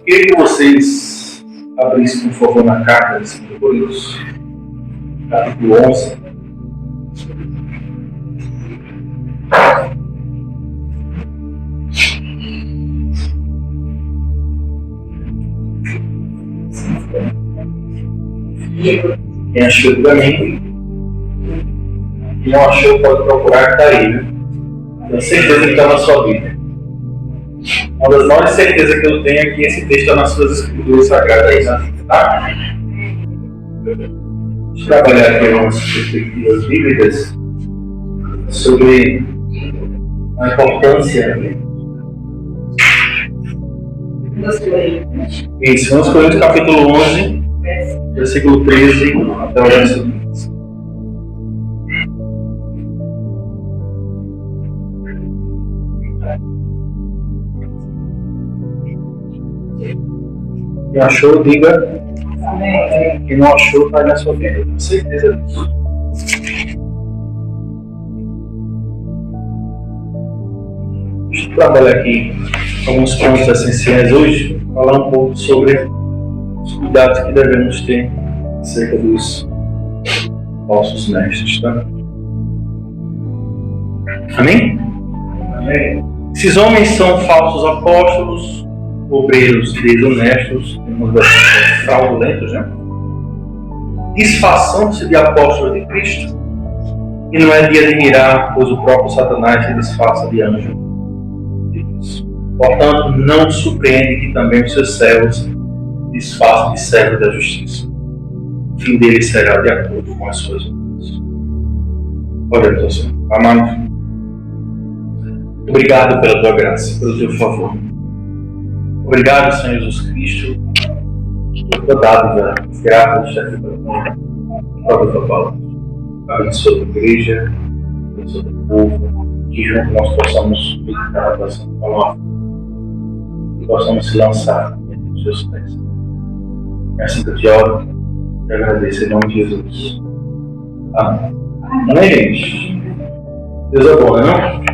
Queria que vocês abrissem, por favor, na carta de 2 Coríntios, capítulo 11. Quem achou também, quem não achou pode procurar, que está aí, né? Tenho certeza que está na sua vida. Uma das maiores certezas que eu tenho é que esse texto está nas suas escrituras sagradas, tá? Deixa eu trabalhar aqui algumas perspectivas bíblicas sobre a importância. Isso, 2 Coríntios capítulo 11, versículo 13 até o versículo 15. Quem achou, diga. Amém. Quem não achou, vai na sua vida. Eu tenho certeza disso. Deixa eu trabalhar aqui alguns pontos essenciais hoje, falar um pouco sobre os cuidados que devemos ter acerca dos falsos mestres, tá? Amém? Amém. Esses homens são falsos apóstolos, obreiros desonestos, fraudulentos, né? Disfarçando-se de apóstolos de Cristo. E não é de admirar, pois o próprio Satanás se disfarça de anjo de Deus. Portanto, não surpreende que também os seus servos disfarçam de servos da justiça. O fim deles será de acordo com as suas obras. Olha, Deus, amado, obrigado pela tua graça, pelo teu favor. Obrigado, Senhor Jesus Cristo, por tua dádiva, graças a ti pela tua palavra. Abençoa a tua igreja, abençoa o teu povo, que juntos nós possamos meditar a tua santa palavra e possamos se lançar entre os seus pés. É assim que eu te oro e agradeço em nome de Jesus. Amém. Amém, gente? Deus é bom, não?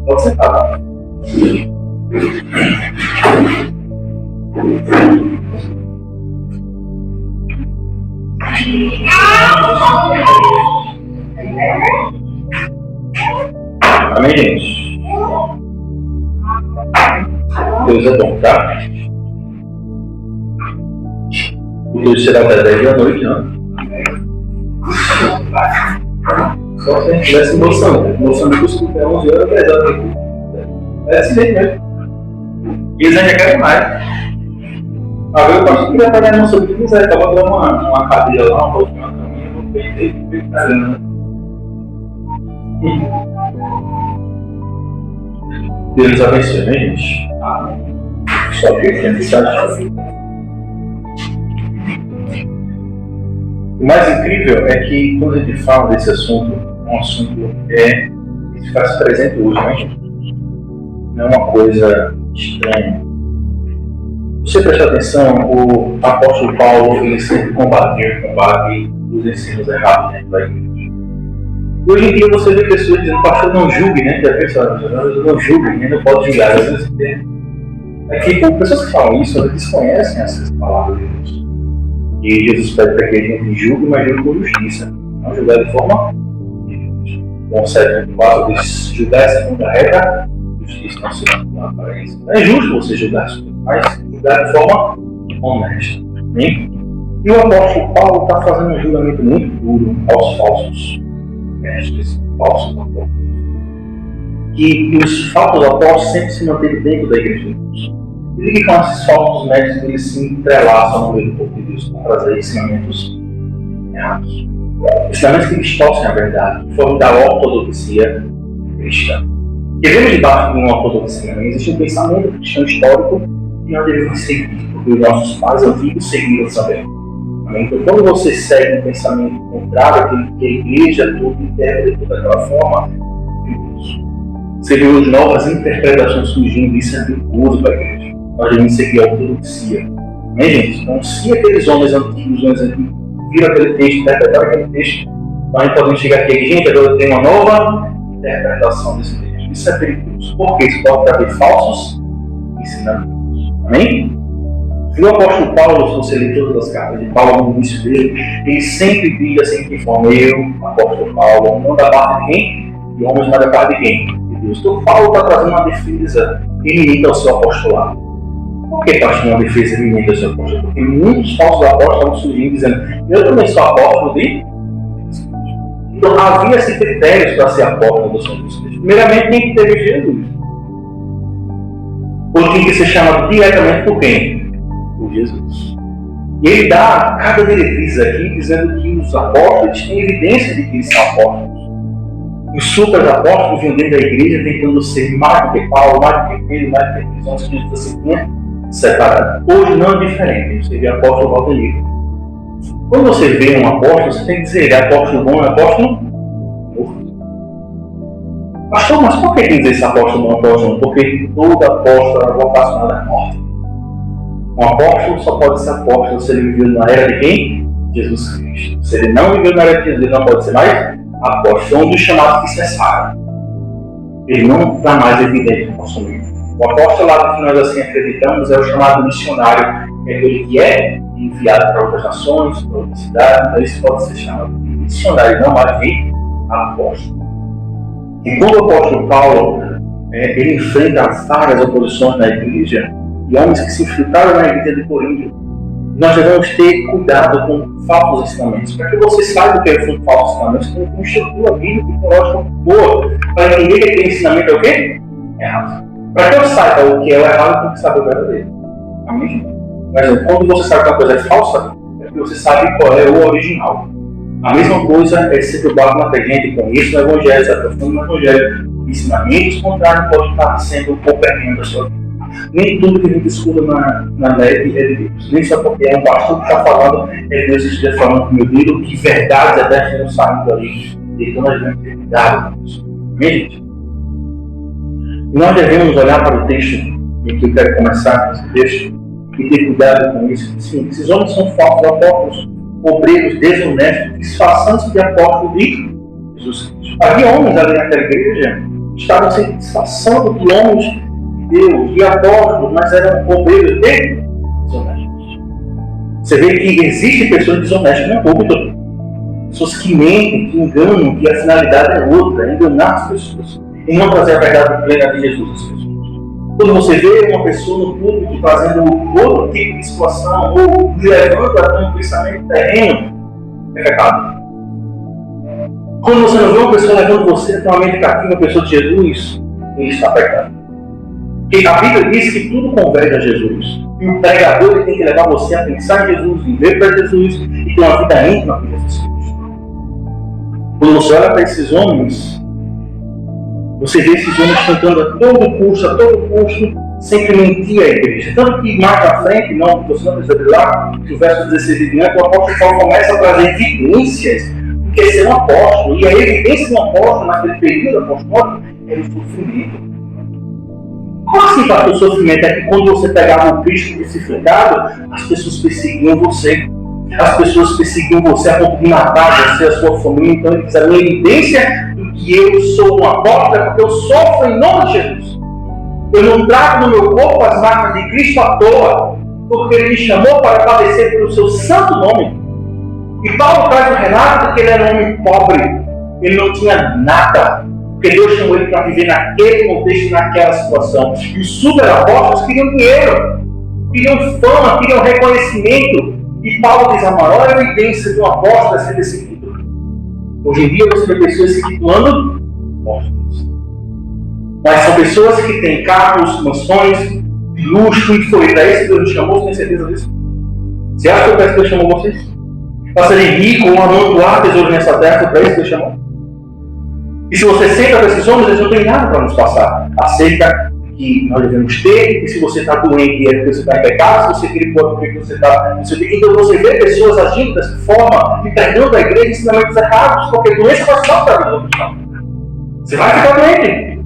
Pode sentar. Amém, gente? Deus é bom, tá? O Deus será até 10 da noite, não? Só se a gente tivesse emoção de custo até 11 horas, 10 horas aqui. É assim mesmo. E eles ainda querem mais. Eu gosto de trabalhar no seu que quiser. Estava dando uma cadeira lá, uma caminha, eu vou pedir caramba. Deus nos abençoe, né, gente? Só que aqui é mensagem. O mais incrível é que quando a gente fala desse assunto, um assunto que faz presente hoje, né? Não é uma coisa estranha. Você prestar atenção, o apóstolo Paulo ele sempre combate os ensinos errados dentro da igreja. E hoje em dia você vê pessoas dizendo, pastor, não julgue, né? Já viu, não julgue, né? Não pode julgar. Às vezes é que pessoas que falam isso, elas desconhecem essas palavras de Deus. E Jesus pede para que a gente julgue, mas julgue com justiça. Não julgar de forma bom, certo? O de julgar segundo a regra, justiça não se dá para isso. É justo você julgar as coisas, mas julgar de forma honesta. Hein? E o apóstolo Paulo está fazendo um julgamento muito duro aos falsos mestres, falsos apóstolos. Que os falsos apóstolos sempre se mantêm dentro da igreja de Deus. E que com esses falsos mestres eles se entrelaçam no meio do povo de Deus para trazer ensinamentos errados. Ensinamentos que distorcem a verdade, que foram da ortodoxia cristã. Queremos debaixo de uma ortodoxia, né? Existe um pensamento cristão histórico que nós devemos seguir, porque os nossos pais antigos seguiram também. Então, quando você segue um pensamento contrário àquele que a igreja toda interpreta daquela forma, você vê as novas interpretações surgindo, isso é perigoso para a igreja. Nós devemos seguir a ortodoxia. Né, gente? Então, se aqueles homens antigos, viram aquele texto, interpretaram aquele texto, nós podemos chegar aqui, gente, agora tem uma nova interpretação desse texto. Isso é perigoso. Porque isso pode trazer falsos ensinamentos. Amém? E o apóstolo Paulo, se você ler todas as cartas de Paulo no início dele, ele sempre diz assim que forma eu, apóstolo Paulo, não da parte de quem? De homens, mas da parte de quem? De Deus. Então Paulo está trazendo uma defesa iminente ao seu apostolado. Por que está achando uma defesa iminente ao seu apostolado? Porque muitos falsos apóstolos estavam surgindo dizendo, eu também sou apóstolo de... Então havia esses critérios para ser apóstolo do Senhor Jesus Cristo. Primeiramente tem que ter Jesus. Ou tem que ser chamado diretamente por quem? Por Jesus. E ele dá cada diretriz aqui dizendo que os apóstolos têm evidência de que eles são apóstolos. Os super apóstolos vinham dentro da igreja tentando ser mais do que Paulo, mais do que Pedro, mais do que aqueles homens que Jesus assim tinha separado. Hoje não é diferente. Você vê apóstolo volta livre. Quando você vê um apóstolo, você tem que dizer, é apóstolo bom, é apóstolo morto. Pastor, mas por que tem que dizer esse apóstolo bom, apóstolo bom? Porque todo apóstolo é vocacionado à morte. Um apóstolo só pode ser apóstolo se ele viveu na era de quem? Jesus Cristo. Se ele não viveu na era de Jesus, ele não pode ser mais apóstolo. É um dos chamados que cessaram. Ele não está mais evidente no nosso meio. O apostolado que nós assim acreditamos é o chamado missionário, que é aquele que é enviado para outras nações, para outras cidades. Então isso pode ser chamado de missionário, não mais de apóstolo. E quando o apóstolo Paulo ele enfrenta várias oposições na igreja, e homens que se infiltraram na igreja de Corinto, nós devemos ter cuidado com falsos ensinamentos. Para que você saiba o que são falsos ensinamentos, tem uma estrutura bíblica e teológica boa, para entender que aquele ensinamento é o quê? Errado. Para que eu saiba o que é o errado, tem que saber o verdadeiro. Amém? Mas quando você sabe que uma coisa é falsa, é porque você sabe qual é o original. A mesma coisa é se preocupar com a gente com isso no Evangelho, se aprofunda no Evangelho. Ensinamentos contrários podem estar sendo compreendendo a sua vida. Nem tudo que a gente escuta na net é de Deus. Nem só porque é um pastor que está falando, é Deus que esteja falando com meu Deus, que verdades até estão saindo ali. Então nós devemos ter cuidado com isso. Amém, gente? E nós devemos olhar para o texto em que eu quero começar com esse texto e ter cuidado com isso. Sim, esses homens são falsos apóstolos, obreiros desonestos, disfarçando-se de apóstolos de Jesus Cristo. Havia homens ali naquela igreja que estavam se disfarçando de homens de Deus, de apóstolos, mas eram obreiros desonestos. Você vê que existem pessoas desonestas no público. Pessoas que mentem, que enganam, que a finalidade é outra, é enganar as pessoas e não trazer a verdade plena de Jesus às pessoas. Quando você vê uma pessoa no público fazendo outro tipo de situação ou levando a um pensamento terreno, é pecado. Quando você não vê uma pessoa levando você para uma mente cativa, uma pessoa de Jesus, ele está pecando. Porque a Bíblia diz que tudo converge a Jesus. E o pregador ele tem que levar você a pensar em Jesus, viver para Jesus e ter uma vida íntima com Jesus Cristo. Quando você olha para esses homens, você vê esses homens tentando a todo custo, sempre mentir à igreja. Tanto que mais à frente, você não precisa ver lá, que o verso 16 de diante, o apóstolo Paulo começa a trazer evidências do que é ser um apóstolo. E a evidência de um apóstolo, naquele período apostólico, era o sofrimento. Como assim, pastor, o sofrimento? É que quando você pegava o Cristo crucificado, as pessoas perseguiam você. As pessoas perseguiam você a ponto de matar você, a sua família. Então ele diz, a minha evidência do que eu sou um apóstolo é porque eu sofro em nome de Jesus. Eu não trago no meu corpo as marcas de Cristo à toa, porque ele me chamou para padecer pelo seu santo nome. E Paulo traz o relato de que ele era um homem pobre. Ele não tinha nada, porque Deus chamou ele para viver naquele contexto, naquela situação. E os super-apóstolos queriam dinheiro, queriam fama, queriam reconhecimento. E Paulo diz, a maior evidência de um apóstolo é ser perseguido. Hoje em dia você vê pessoas se titulando apóstolos. Mas são pessoas que têm carros, mansões, luxo, e foi para isso que Deus nos chamou, você tem certeza disso? Você acha que foi para isso que Deus chamou vocês? Para serem ricos, amontoar tesouros nessa terra, foi para isso que Deus chamou? E se você senta com esses homens, eles não têm nada para nos passar acerca que nós devemos ter, e se você está doente é porque você está em pecado, se você quer pode porque você está. Então você vê pessoas agindo dessa forma e pregando a igreja ensinamentos errados, porque doença faz parte da vida do cristão. Você vai ficar doente.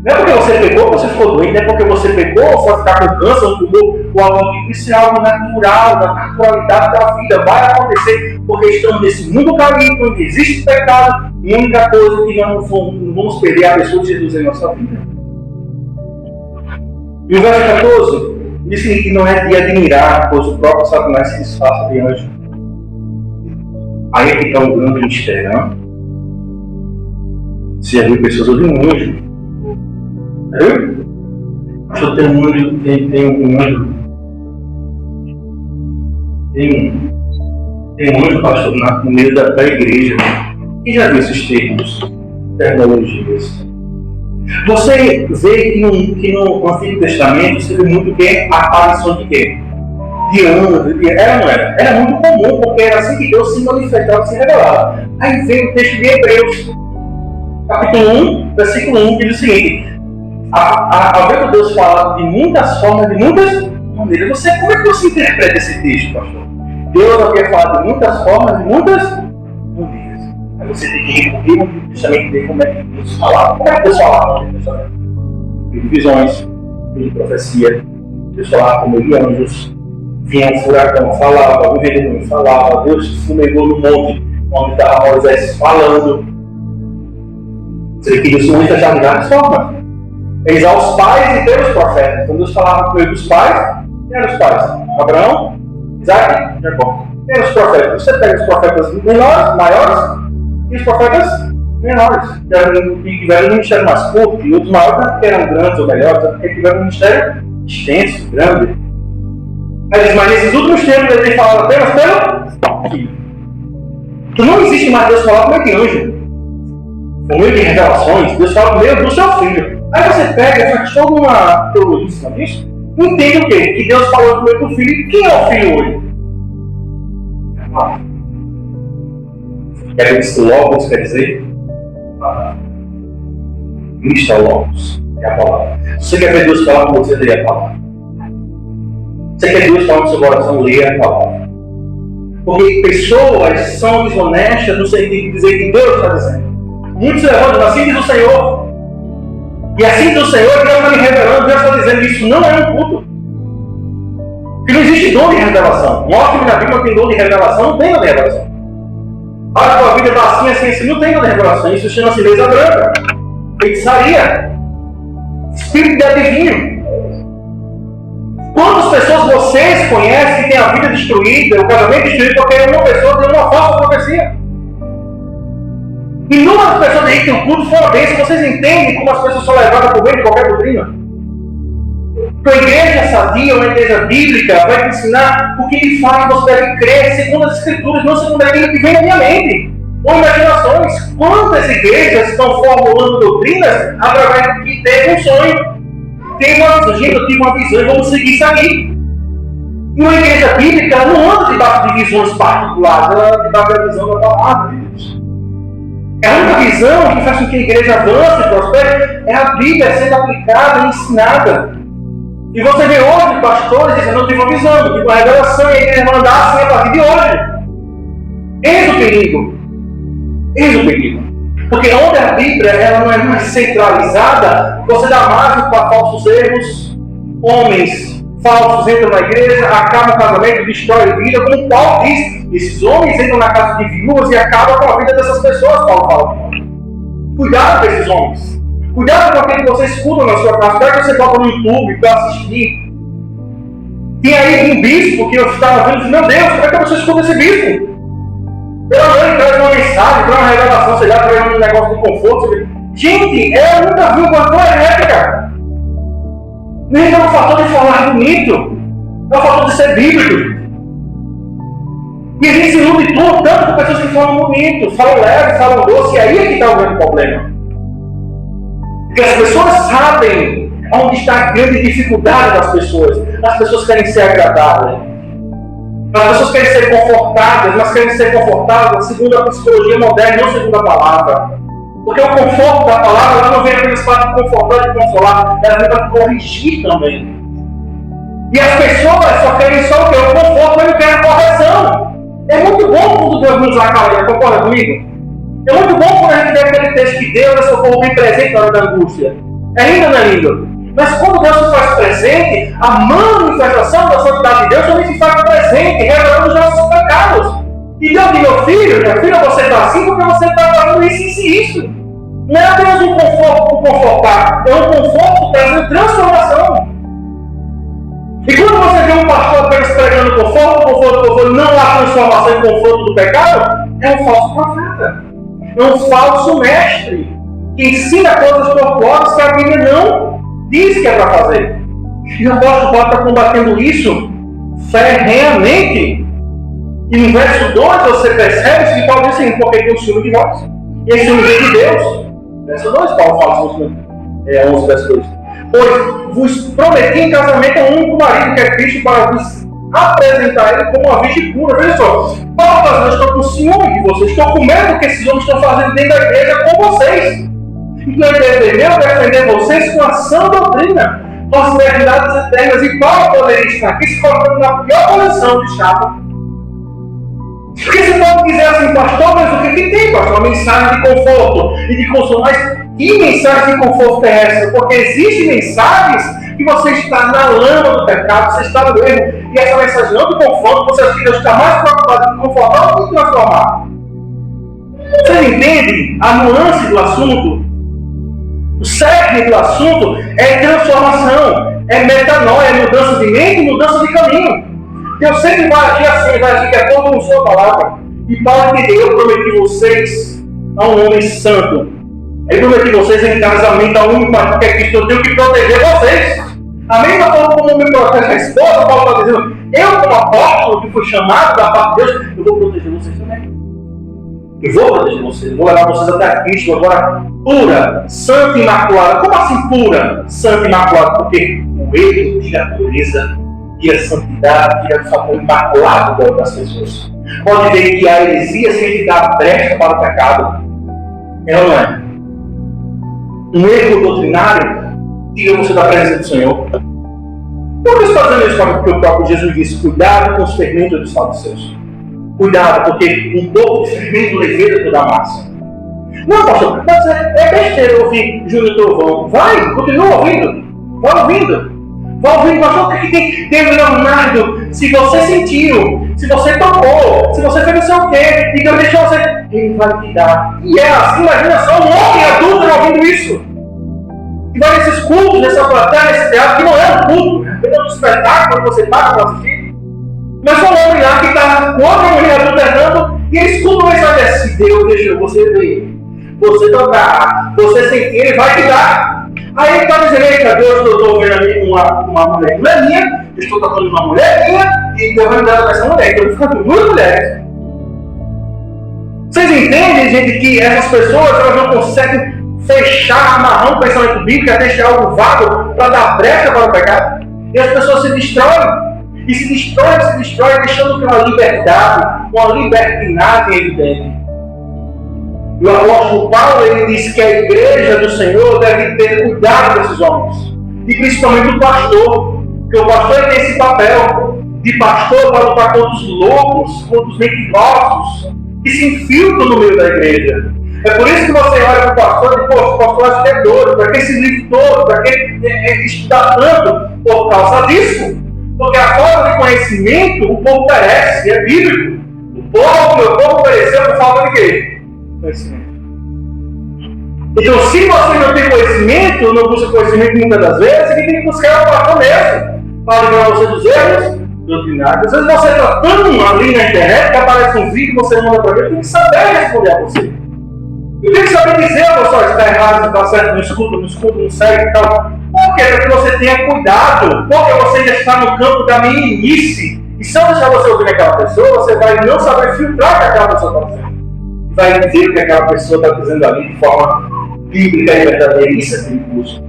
Não é porque você pegou, você ficou doente, não é porque você pegou, você vai ficar com câncer, ou tumor, ou algo tipo. Isso é algo natural, da naturalidade da vida. Vai acontecer, porque estamos nesse mundo caído, onde existe pecado, e a única coisa que nós não vamos perder é a pessoa de Jesus em nossa vida. E o verso 14 diz que não é de admirar, pois o próprio Satanás se disfarça de anjo. Aí é que está um grande mistério, não? Você já viu pessoas ouvindo um anjo? Viu? Pastor, tem um anjo, tem um anjo. Tem um anjo, pastor, no meio da igreja. Quem já viu esses termos? Terminologias. Você vê que no Antigo Testamento você vê muito que a aparição de quê? De anjos, era ou não era? Era muito comum, porque era assim que Deus se manifestava, se revelava. Aí vem o texto de Hebreus, capítulo 1, versículo 1, que diz o seguinte: ao ver Deus falar de muitas formas, de muitas maneiras, como é que você interpreta esse texto, pastor? Deus havia falado de muitas formas, de muitas maneiras. Aí você tem que recorrer no Antigo Testamento e ver como é que Deus falava. Como é que Deus falava no Antigo Testamento? De visões, de profecia, Deus falava como de anjos. Vinha um furacão, falava, o redemoinho falava, Deus fumegou no monte onde estava Moisés falando. Você queria se manifestar de várias formas. Eis aos pais e pelos profetas. Quando Deus falava com eles dos pais, quem eram os pais? Abraão, Isaac e Jacó. Quem eram os profetas? Você pega os profetas menores, maiores, e os profetas menores, que tiveram um ministério mais curto, e outros maiores não que eram grandes ou melhores, porque tiveram um ministério extenso, grande. Mas nesses últimos tempos ele falava apenas pelo Filho. Então não existe mais Deus falar por meio de anjo, por meio de revelações. Deus fala por meio do seu Filho. Aí você pega e faz toda uma teologia em cima disso. Entende o quê? Que Deus falou por meio do Filho. E quem é o Filho hoje? Quer dizer que Logos quer dizer? Cristo é o Logos, é a palavra. Se você quer ver Deus falar com você, leia a palavra. Você quer Deus falar no seu coração, leia a palavra. Porque pessoas são desonestas no sentido de dizer que Deus está dizendo. Muitos levantam, assim diz o Senhor. E assim diz o Senhor, Deus está me revelando, Deus está dizendo isso não é um culto. Porque não existe dom de revelação. Mostre-me na Bíblia que tem dom de revelação, não tem dom de revelação. Olha, a tua vida está assim, não tem dom de revelação. Isso chama-se mesa branca, feitiçaria, espírito de adivinho. Quantas pessoas vocês conhecem que têm a vida destruída, o casamento destruído, porque uma pessoa tem uma falsa profecia? Inúmeras pessoas aí que tem um culto fora bênção. Vocês entendem como as pessoas são levadas por meio de qualquer doutrina? Porque a igreja sadia, uma igreja bíblica, vai te ensinar o que lhe faz você deve crer segundo as Escrituras, não segundo aquilo que vem na minha mente. Ou imaginações. Quantas igrejas estão formulando doutrinas através do que teve um sonho? Tem uma visão, gente, eu tive uma visão e vamos seguir isso aqui. E uma igreja bíblica não anda debaixo de visões particulares, ela anda debaixo da visão da palavra de Deus. É a única visão que faz com que a igreja avance e prospere, é a Bíblia sendo aplicada e ensinada. E você vê hoje pastores dizendo, eu tive uma visão, eu tive uma revelação, e a igreja vai andar assim a partir de hoje. Eis o perigo. Eis o perigo. Porque onde a Bíblia ela não é mais centralizada, você dá margem para falsos erros, homens falsos entram na igreja, acabam o casamento, destrói a vida, como Paulo diz, esses homens entram na casa de viúvas e acabam com a vida dessas pessoas, Paulo fala. Cuidado com esses homens. Cuidado com aquele que você escuta na sua casa, que você coloca no YouTube para assistir. Tem aí um bispo que eu estava vendo e disse, meu Deus, como é que você escuta esse bispo? Pelo menos traz uma mensagem, traz uma revelação, sei lá, traz um negócio de conforto. Gente, eu nunca vi uma coisa ética. Nem é um fator de falar bonito, é um fator de ser bíblico. E a gente se ilude tanto com pessoas que falam bonito, falam leve, falam doce, e aí é que está o grande problema. Porque as pessoas sabem onde está a grande dificuldade das pessoas. As pessoas querem ser agradáveis. As pessoas querem ser confortáveis, mas querem ser confortáveis segundo a psicologia moderna, não segundo a palavra. Porque o conforto da palavra ela não vem apenas para te confortar e te consolar, ela vem para te corrigir também. E as pessoas só querem só o quê? O conforto, mas não querem a correção. É muito bom quando Deus nos acalma, concorda comigo? É muito bom quando a gente vê aquele texto que Deus é socorro bem presente na hora da angústia. É lindo ou não é lindo? Mas quando Deus se faz presente, a manifestação da santidade de Deus também se faz presente, revelando os nossos pecados. E Deus diz, meu filho, minha filha, você está assim porque você está fazendo isso e isso. Não é apenas um conforto por confortar, é um conforto trazendo transformação. E quando você vê um pastor apenas pregando conforto, não há transformação em conforto do pecado, é um falso profeta. É um falso mestre que ensina coisas corpóreas que a Bíblia não diz que é para fazer. E o apóstolo Paulo está combatendo isso ferrenhamente. E no verso 2 você percebe que Paulo diz assim, porque tem um ciúme de vós. E esse ciúme vem de Deus. Verso 2, Paulo fala assim, 11 verso 2. Pois vos prometi em casamento a um único marido, que é Cristo, para vos apresentar ele como uma virgem pura. Veja só, Paulo fala, eu estou com ciúme de vocês, estou com medo do que esses homens estão fazendo dentro da igreja com vocês. Então é dever meu defender vocês com a sã doutrina, com as verdades eternas. E Paulo poderia estar aqui se colocando na pior posição de chapa. Porque você pode dizer assim, pastor, mas o que tem, pastor? Uma mensagem de conforto e de consolo. Mas que mensagem de conforto é essa? Porque existem mensagens que você está na lama do pecado, você está no erro. E essa mensagem não de conforto, você acha que Deus está mais preocupado em confortar do que em transformar. Você entende a nuance do assunto? O cerne do assunto é transformação, é metanoia, é mudança de mente e mudança de caminho. Deus sempre vai agir assim, vai agir de acordo com a sua palavra. E Paulo diz, eu prometi vocês a um homem santo. Eu prometi vocês em casamento a um único marido, que é Cristo. Eu tenho que proteger vocês. A mesma forma como me protege a esposa, Paulo está dizendo, eu como apóstolo que fui chamado da parte de Deus, eu vou proteger vocês também. Eu vou proteger vocês, eu vou levar vocês até Cristo agora pura, santa e imaculada. Como assim pura, santa e imaculada? Porque o erro tira a pureza, tira a santidade, tira o fator imaculado das pessoas. Pode ver que a heresia sempre dá brecha para o pecado. É ou não é? Um erro doutrinário tira você da presença do Senhor. Por que está dizendo isso? Porque o próprio Jesus disse, cuidado com os fermentos dos saduceus. Cuidado, porque um pouco de fermento leveda toda a massa. Não, pastor, mas é besteira ouvir Júnior Trovão. Vai, continua ouvindo. Vai ouvindo. Vai ouvindo, pastor, o que tem Leonardo? Se você sentiu, se você tocou, se você fez não sei o quê, então deixa você. Ele vai te dar. E é assim, imagina só um homem adulto ouvindo isso. E vai nesses cultos, nessa plateia, nesse teatro, que não é um culto, é um espetáculo que você paga para assistir. Mas só um homem lá que está com outra mulher adulterando e eles escutam a mensagem assim: Deus deixou você ver, você tocar, você sentir, ele vai te dar. Aí ele está dizendo: eita, Deus, eu estou vendo uma mulher que não é minha, eu estou tocando uma mulher minha e Deus vai me dar essa mulher, então eu vou ficar com duas mulheres. Vocês entendem, gente, que essas pessoas elas não conseguem fechar, amarrar um pensamento bíblico e deixar algo vago para dar brecha para o pecado? E as pessoas se destroem. E se destrói, deixando que uma liberdade, uma libertinagem evidente. E o apóstolo Paulo, ele diz que a igreja do Senhor deve ter cuidado desses homens. E principalmente o pastor. Porque o pastor tem esse papel de pastor para lutar contra os loucos, contra os mentirosos, que se infiltram no meio da igreja. É por isso que você olha para o pastor e diz, o pastor acho que é doido, para que esse livro todo, para que estudar tanto por causa disso. Porque a falta de conhecimento, o povo perece, é bíblico. O povo pereceu por falta de quê? Conhecimento. Então, se você não tem conhecimento, não busca conhecimento muitas das vezes, você tem que buscar o pastor mesmo, para livrar você dos erros doutrinários. Às vezes você está tão ali na internet que aparece um vídeo, você manda para mim, eu tenho que saber responder a você. Eu tenho que saber dizer, pessoal, se está errado, se está certo, não escuta, não segue e tal. Por quê? Para que você tenha cuidado. Porque você ainda está no campo da meninice. E se eu deixar você ouvir aquela pessoa, você vai não saber filtrar o que aquela pessoa está dizendo. Vai dizer o que aquela pessoa está dizendo ali de forma bíblica e verdadeira. Isso é perigoso.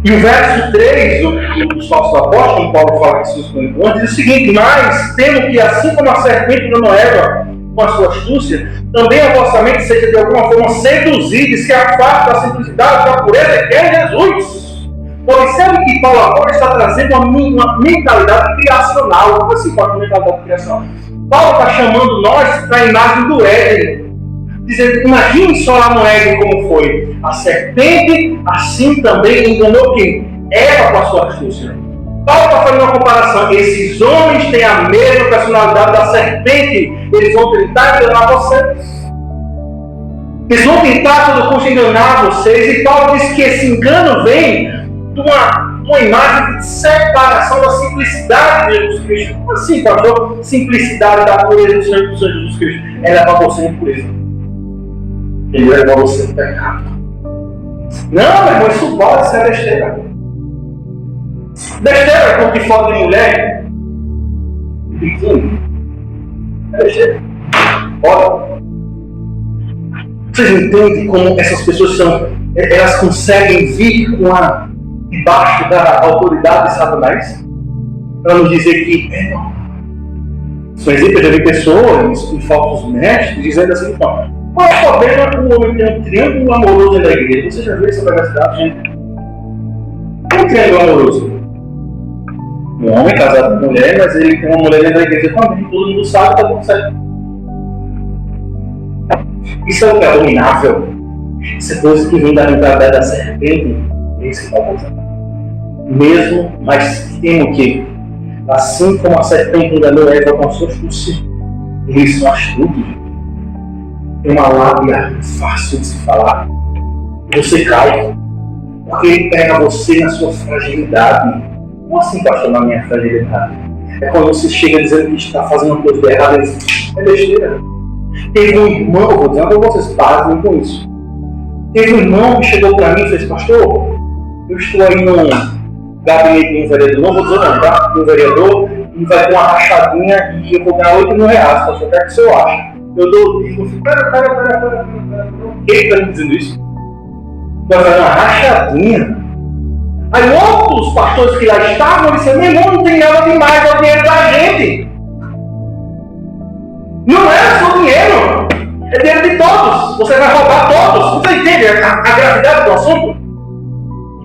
E o verso 3 dos falsos apóstolos, Paulo fala que se diz o seguinte: mas temo que assim como a serpente enganou Eva com a sua astúcia, também a vossa mente seja de alguma forma seduzida e se afaste da simplicidade da pureza que é Jesus. Observe que Paulo agora está trazendo uma mentalidade criacional. Como assim, Paulo, mentalidade criacional? Paulo está chamando nós para a imagem do Éden. Dizendo, imagine só lá no Éden como foi. A serpente assim também enganou quem? Eva com a sua astúcia. Paulo está fazendo uma comparação. Esses homens têm a mesma personalidade da serpente. Eles vão tentar enganar vocês. Eles vão tentar, todo custo, enganar vocês. E Paulo diz que esse engano vem de uma imagem de separação da simplicidade de Jesus Cristo. Como assim, pastor? Simplicidade da pureza do Senhor Jesus Cristo. Ela é para você em pureza. Ele é para você em pecado. Não, meu irmão, isso pode ser besteira. Besteira com que fora de mulher. Biquíni. É besteira. Olha. Vocês entendem como essas pessoas são? Elas conseguem vir debaixo da autoridade de Satanás? Para nos dizer que é normal. Por exemplo, eu já vi pessoas e falsos mestres dizendo assim: qual é o problema que o homem tem um triângulo amoroso dentro da igreja? Você já viu essa universidade, gente? Tem um triângulo amoroso. Um homem casado com mulher, mas ele tem uma mulher dentro da igreja também. Todo mundo sabe que está tudo certo. Isso é o que é abominável. Isso é coisa que vem da mentalidade da serpente. Esse que está acontecendo. Mesmo, mas temo que, assim como a serpente enganou Eva com a sua astúcia, eles são astutos. Tem uma lábia fácil de se falar. Você cai. Porque ele pega você na sua fragilidade. Como assim, pastor, na minha fragilidade? É quando você chega dizendo que está fazendo uma coisa errada, ele diz: é besteira. Teve um irmão, eu vou dizer para vocês, parem com isso. Teve um irmão que chegou para mim e disse: pastor, eu estou aí no gabinete de um vereador, não vou dizer não, tá? De um vereador, e vai ter uma rachadinha e eu vou ganhar R$8.000, pastor, o que é que o senhor acha? Eu digo: pera, quem está me dizendo isso? Vai fazer uma rachadinha. Aí outros pastores que lá estavam disseram: meu irmão, não tem nada demais, é o dinheiro da gente. Não é só dinheiro, é dinheiro de todos. Você vai roubar todos. Você entende a gravidade do assunto?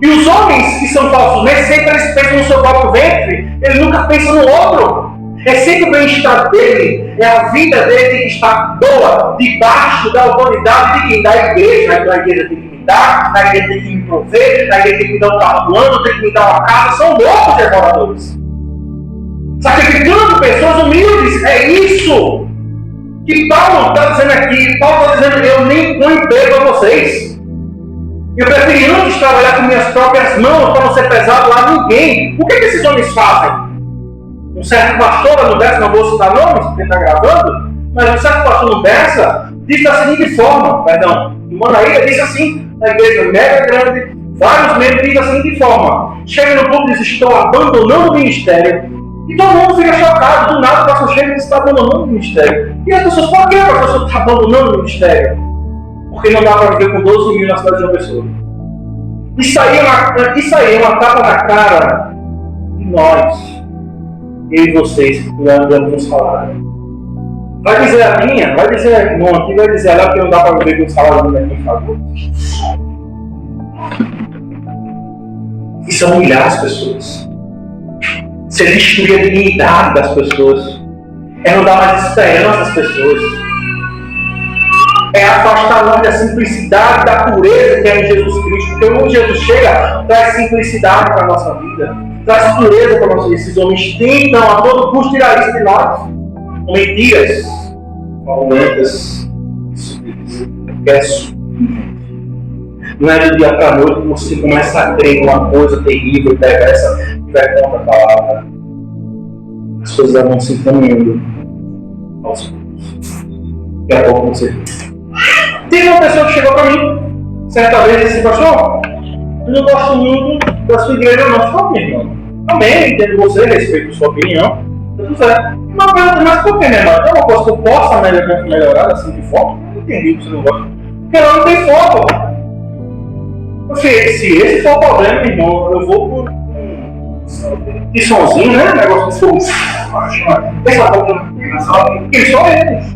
E os homens que são falsos mestres, sempre eles pensam no seu próprio ventre, eles nunca pensam no outro. É sempre o bem-estar dele, é a vida dele que está boa, debaixo da autoridade de quem? Da igreja. A igreja tem que me dar, a igreja tem que me prover, a igreja tem que me dar um carro do ano, tem que me dar uma casa. São loucos devoradores. Sacrificando pessoas humildes, é isso que Paulo está dizendo aqui. Paulo está dizendo: eu nem ponho emprego a vocês. Eu preferi antes trabalhar com minhas próprias mãos para não ser pesado lá a ninguém. O que esses homens fazem? Um certo pastor no Bessa, não vou citar nomes, porque está gravando, mas um certo pastor no Bessa diz da seguinte forma, em Manaíra diz assim, na igreja mega grande, vários membros dizem da seguinte forma: chega no público e diz: estou abandonando o ministério. E todo mundo fica chocado, do nada o pastor chega e diz: está abandonando o ministério. E as pessoas: por que o pastor está abandonando o ministério? Porque não dá para viver com 12 mil na cidade de uma pessoa. Isso aí é uma tapa na cara de nós, eu e vocês, que ganhamos um salário. Vai dizer a minha, vai dizer a irmã aqui, vai dizer ela que não dá para viver com o salário da minha, por favor. Isso é humilhar as pessoas. Isso é destruir a dignidade das pessoas. É não dar mais esperança às pessoas. É afastar nós da simplicidade, da pureza que é em Jesus Cristo. Porque quando Jesus chega, traz simplicidade para a nossa vida, traz pureza para a nossa vida. Esses homens tentam a todo custo tirar isso de nós. Com mentiras, fraudulentas, não é do dia para a noite que você começa a crer em uma coisa terrível e perversa e vai contra a palavra. As coisas vão se encaminhando aos poucos. Daqui a pouco você. Teve uma pessoa que chegou para mim, certa vez, e disse: pastor, eu não gosto muito da sua igreja, não. Só minha irmã. Também entendo você, respeito a sua opinião. Tudo certo. Mas por que, minha irmã? Tem uma coisa que eu possa melhorar assim de foco? Eu não entendi que você não gosta. Porque ela não tem foco. Se esse for o problema, meu irmão, eu vou por um sonzinho, né? Um negócio de fogo. Essa boca, quem são eles?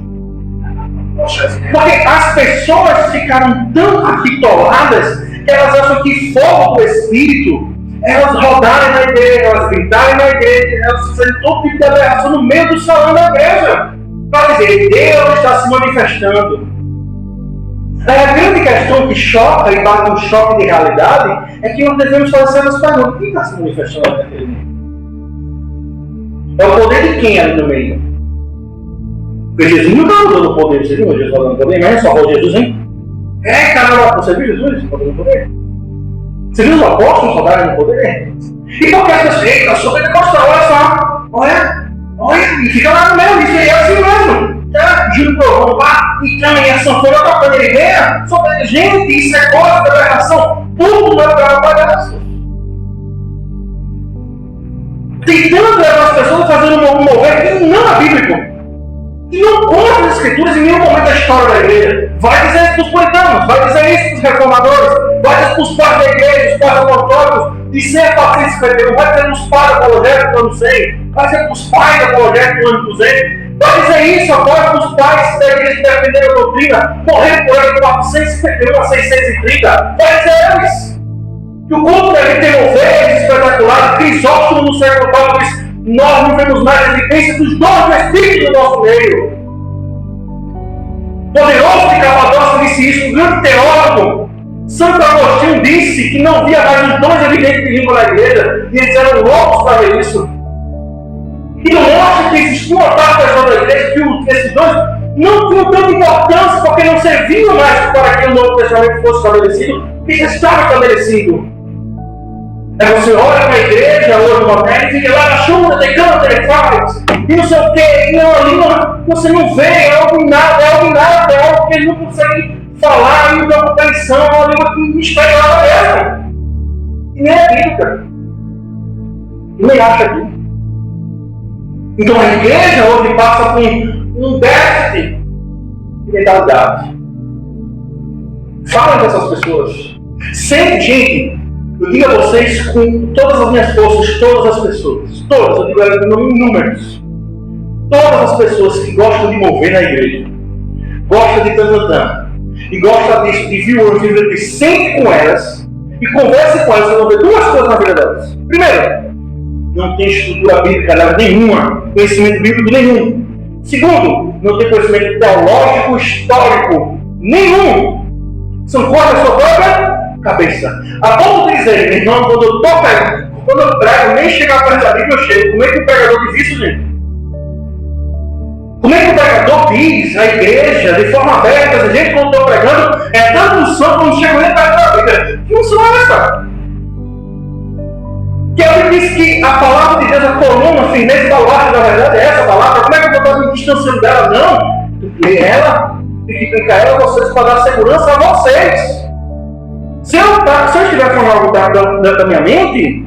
Porque as pessoas ficaram tão atitoladas que elas acham que fogo do Espírito, elas rodarem na igreja, elas gritarem na igreja, elas fazem todo tipo de aberração no meio do salão da igreja. Para dizer: Deus está se manifestando. Daí a grande questão que choca e bate um choque de realidade é que nós devemos fazer essas perguntas: quem está se manifestando naquele meio? É o poder de quem ali no meio? Porque Jesus não está usando o poder, você viu? Jesus usando o poder, mas é só o Jesus, hein? Caramba, você viu Jesus usando o poder? Você viu os apóstolos rodarem no poder? E porque as pessoas, eita, eu sou pentecostal, olha só, olha, e fica lá no meio, isso aí é assim mesmo. Tá? Juro que eu vou lá, e também a sanfona tocando ele venha, gente, isso é coisa da relação, tudo vai para o palhaço. Tentando levar as pessoas fazendo um mover que não é bíblico. E não conta as escrituras em nenhum momento da história da igreja. Vai dizer isso para os puritanos, vai dizer isso para os reformadores, vai dizer para os pais da igreja, os pais apostólicos, de 100 a 451, vai dizer para os pais apologéticos do ano 100, vai dizer para os pais apologéticos do ano 200, vai dizer isso agora para os pais da igreja que defenderam a doutrina, morreram por aí de 451 a 630, vai dizer eles que o culto deve ter moveres espetaculares. Crisóstomo no século IV diz: nós não vemos mais evidência dos dons do Espírito no nosso meio. Poderoso de Capadócia disse isso, um grande teólogo. Santo Agostinho disse que não via mais os dons evidentes de língua na igreja, e eles eram loucos para ver isso. E não mostra que existia uma parte da igreja que esses dons não tinham tanta importância, porque não serviam mais para que o Novo Testamento fosse estabelecido, porque já estava estabelecido. Você olha para a igreja hoje moderna e fica lá na chuva, ele canta, ele faz, e não sei o quê, e não, ali não, você não vê, é algo nada, é algo que ele não consegue falar, e não dá compreensão, é uma língua que mistério lá mesmo. E nem é bíblica. E nem acha aqui. Então a igreja hoje passa por um déficit de mentalidade. Fala dessas pessoas. Sempre, gente, eu digo a vocês com todas as minhas forças, todas as pessoas, todas, eu digo em números, todas as pessoas que gostam de mover na igreja, gostam de cantar, e gostam de vir o anjo, sente com elas, e converse com elas, vocês vão ver duas coisas na vida delas. Primeiro, não tem estrutura bíblica nenhuma, conhecimento bíblico nenhum. Segundo, não tem conhecimento teológico, histórico nenhum. São coisas da sua própria cabeça. A ponto de dizer, meu irmão, quando eu prego, nem chegar perto da Bíblia eu chego. Como é que o pregador diz isso, gente? Como é que o pregador diz na igreja, de forma aberta, gente, quando eu estou pregando, é tanto unção quando chega nem perto da Bíblia? Que unção é essa? Que ele diz que a palavra de Deus, a coluna, a firmeza e baluarte da verdade é essa palavra. Como é que eu estou me distanciando dela? Não. Tu lê ela e fica ela a vocês para dar segurança a vocês. Se eu estiver falando algo da minha mente,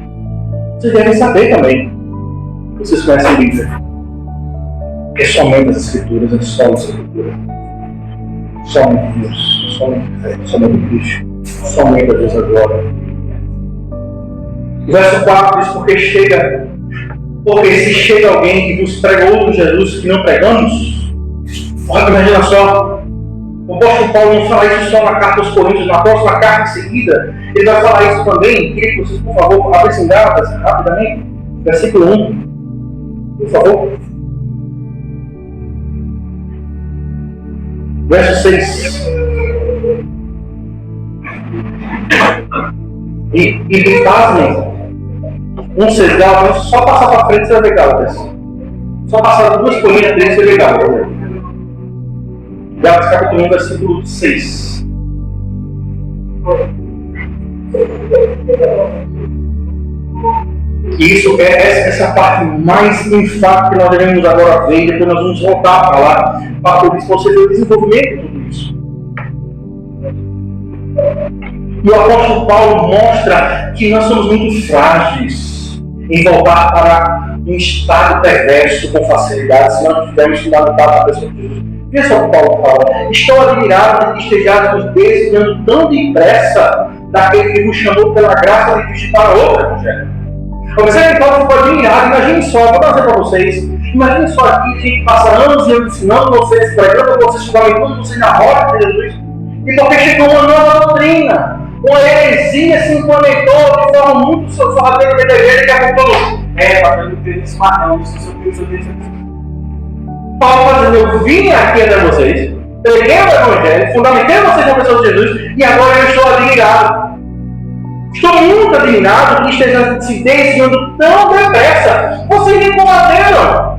vocês devem saber também. Vocês conhecem a Bíblia. Porque somente as Escrituras, é só a Escritura. Somente Deus, somente fé, somente Cristo, somente a Deus a glória. O verso 4 diz: porque se chega alguém que vos prega outro Jesus que não pregamos, olha, imagina só. O apóstolo Paulo não fala isso só na carta aos Coríntios, na próxima carta em seguida, ele vai falar isso também. Queria que vocês, por favor, abrissem Gálatas rapidamente, versículo 1, por favor. Verso 6. E pasmem, vocês Gálatas, só passar para frente você vai ver Gálatas. Só passar 2 folhinhas dele você vai ver Gálatas. Gálatas capítulo 1, versículo 6. E isso é essa parte mais enfática que nós devemos agora ver, depois nós vamos voltar a falar, para poder você ver o desenvolvimento de tudo isso. E o apóstolo Paulo mostra que nós somos muito frágeis em voltar para um estado perverso com facilidade, se nós tivermos fundamentado na pessoa de Jesus. Veja só o que Paulo fala: estou admirado de que estejais nos desviando tão depressa daquele que vos chamou pela graça de Cristo para outro evangelho. Observe que Paulo ficou admirado. Imagine só, vou trazer para vocês. Imagine só aqui, a gente passa anos e anos ensinando vocês, pregando vocês, fundamentando vocês na roda de Jesus. E porque chegou uma nova doutrina, uma heresia se implementou de forma muito sorrateira da igreja, que apontou: pastor, eu não creio nesse marrão, isso eu creio. Paulo está dizendo: eu vim aqui entre vocês, preguei o evangelho, fundamentei vocês na pessoa de Jesus, e agora eu estou admirado. Estou muito admirado que estejam se desviando tão depressa. Vocês me combateram.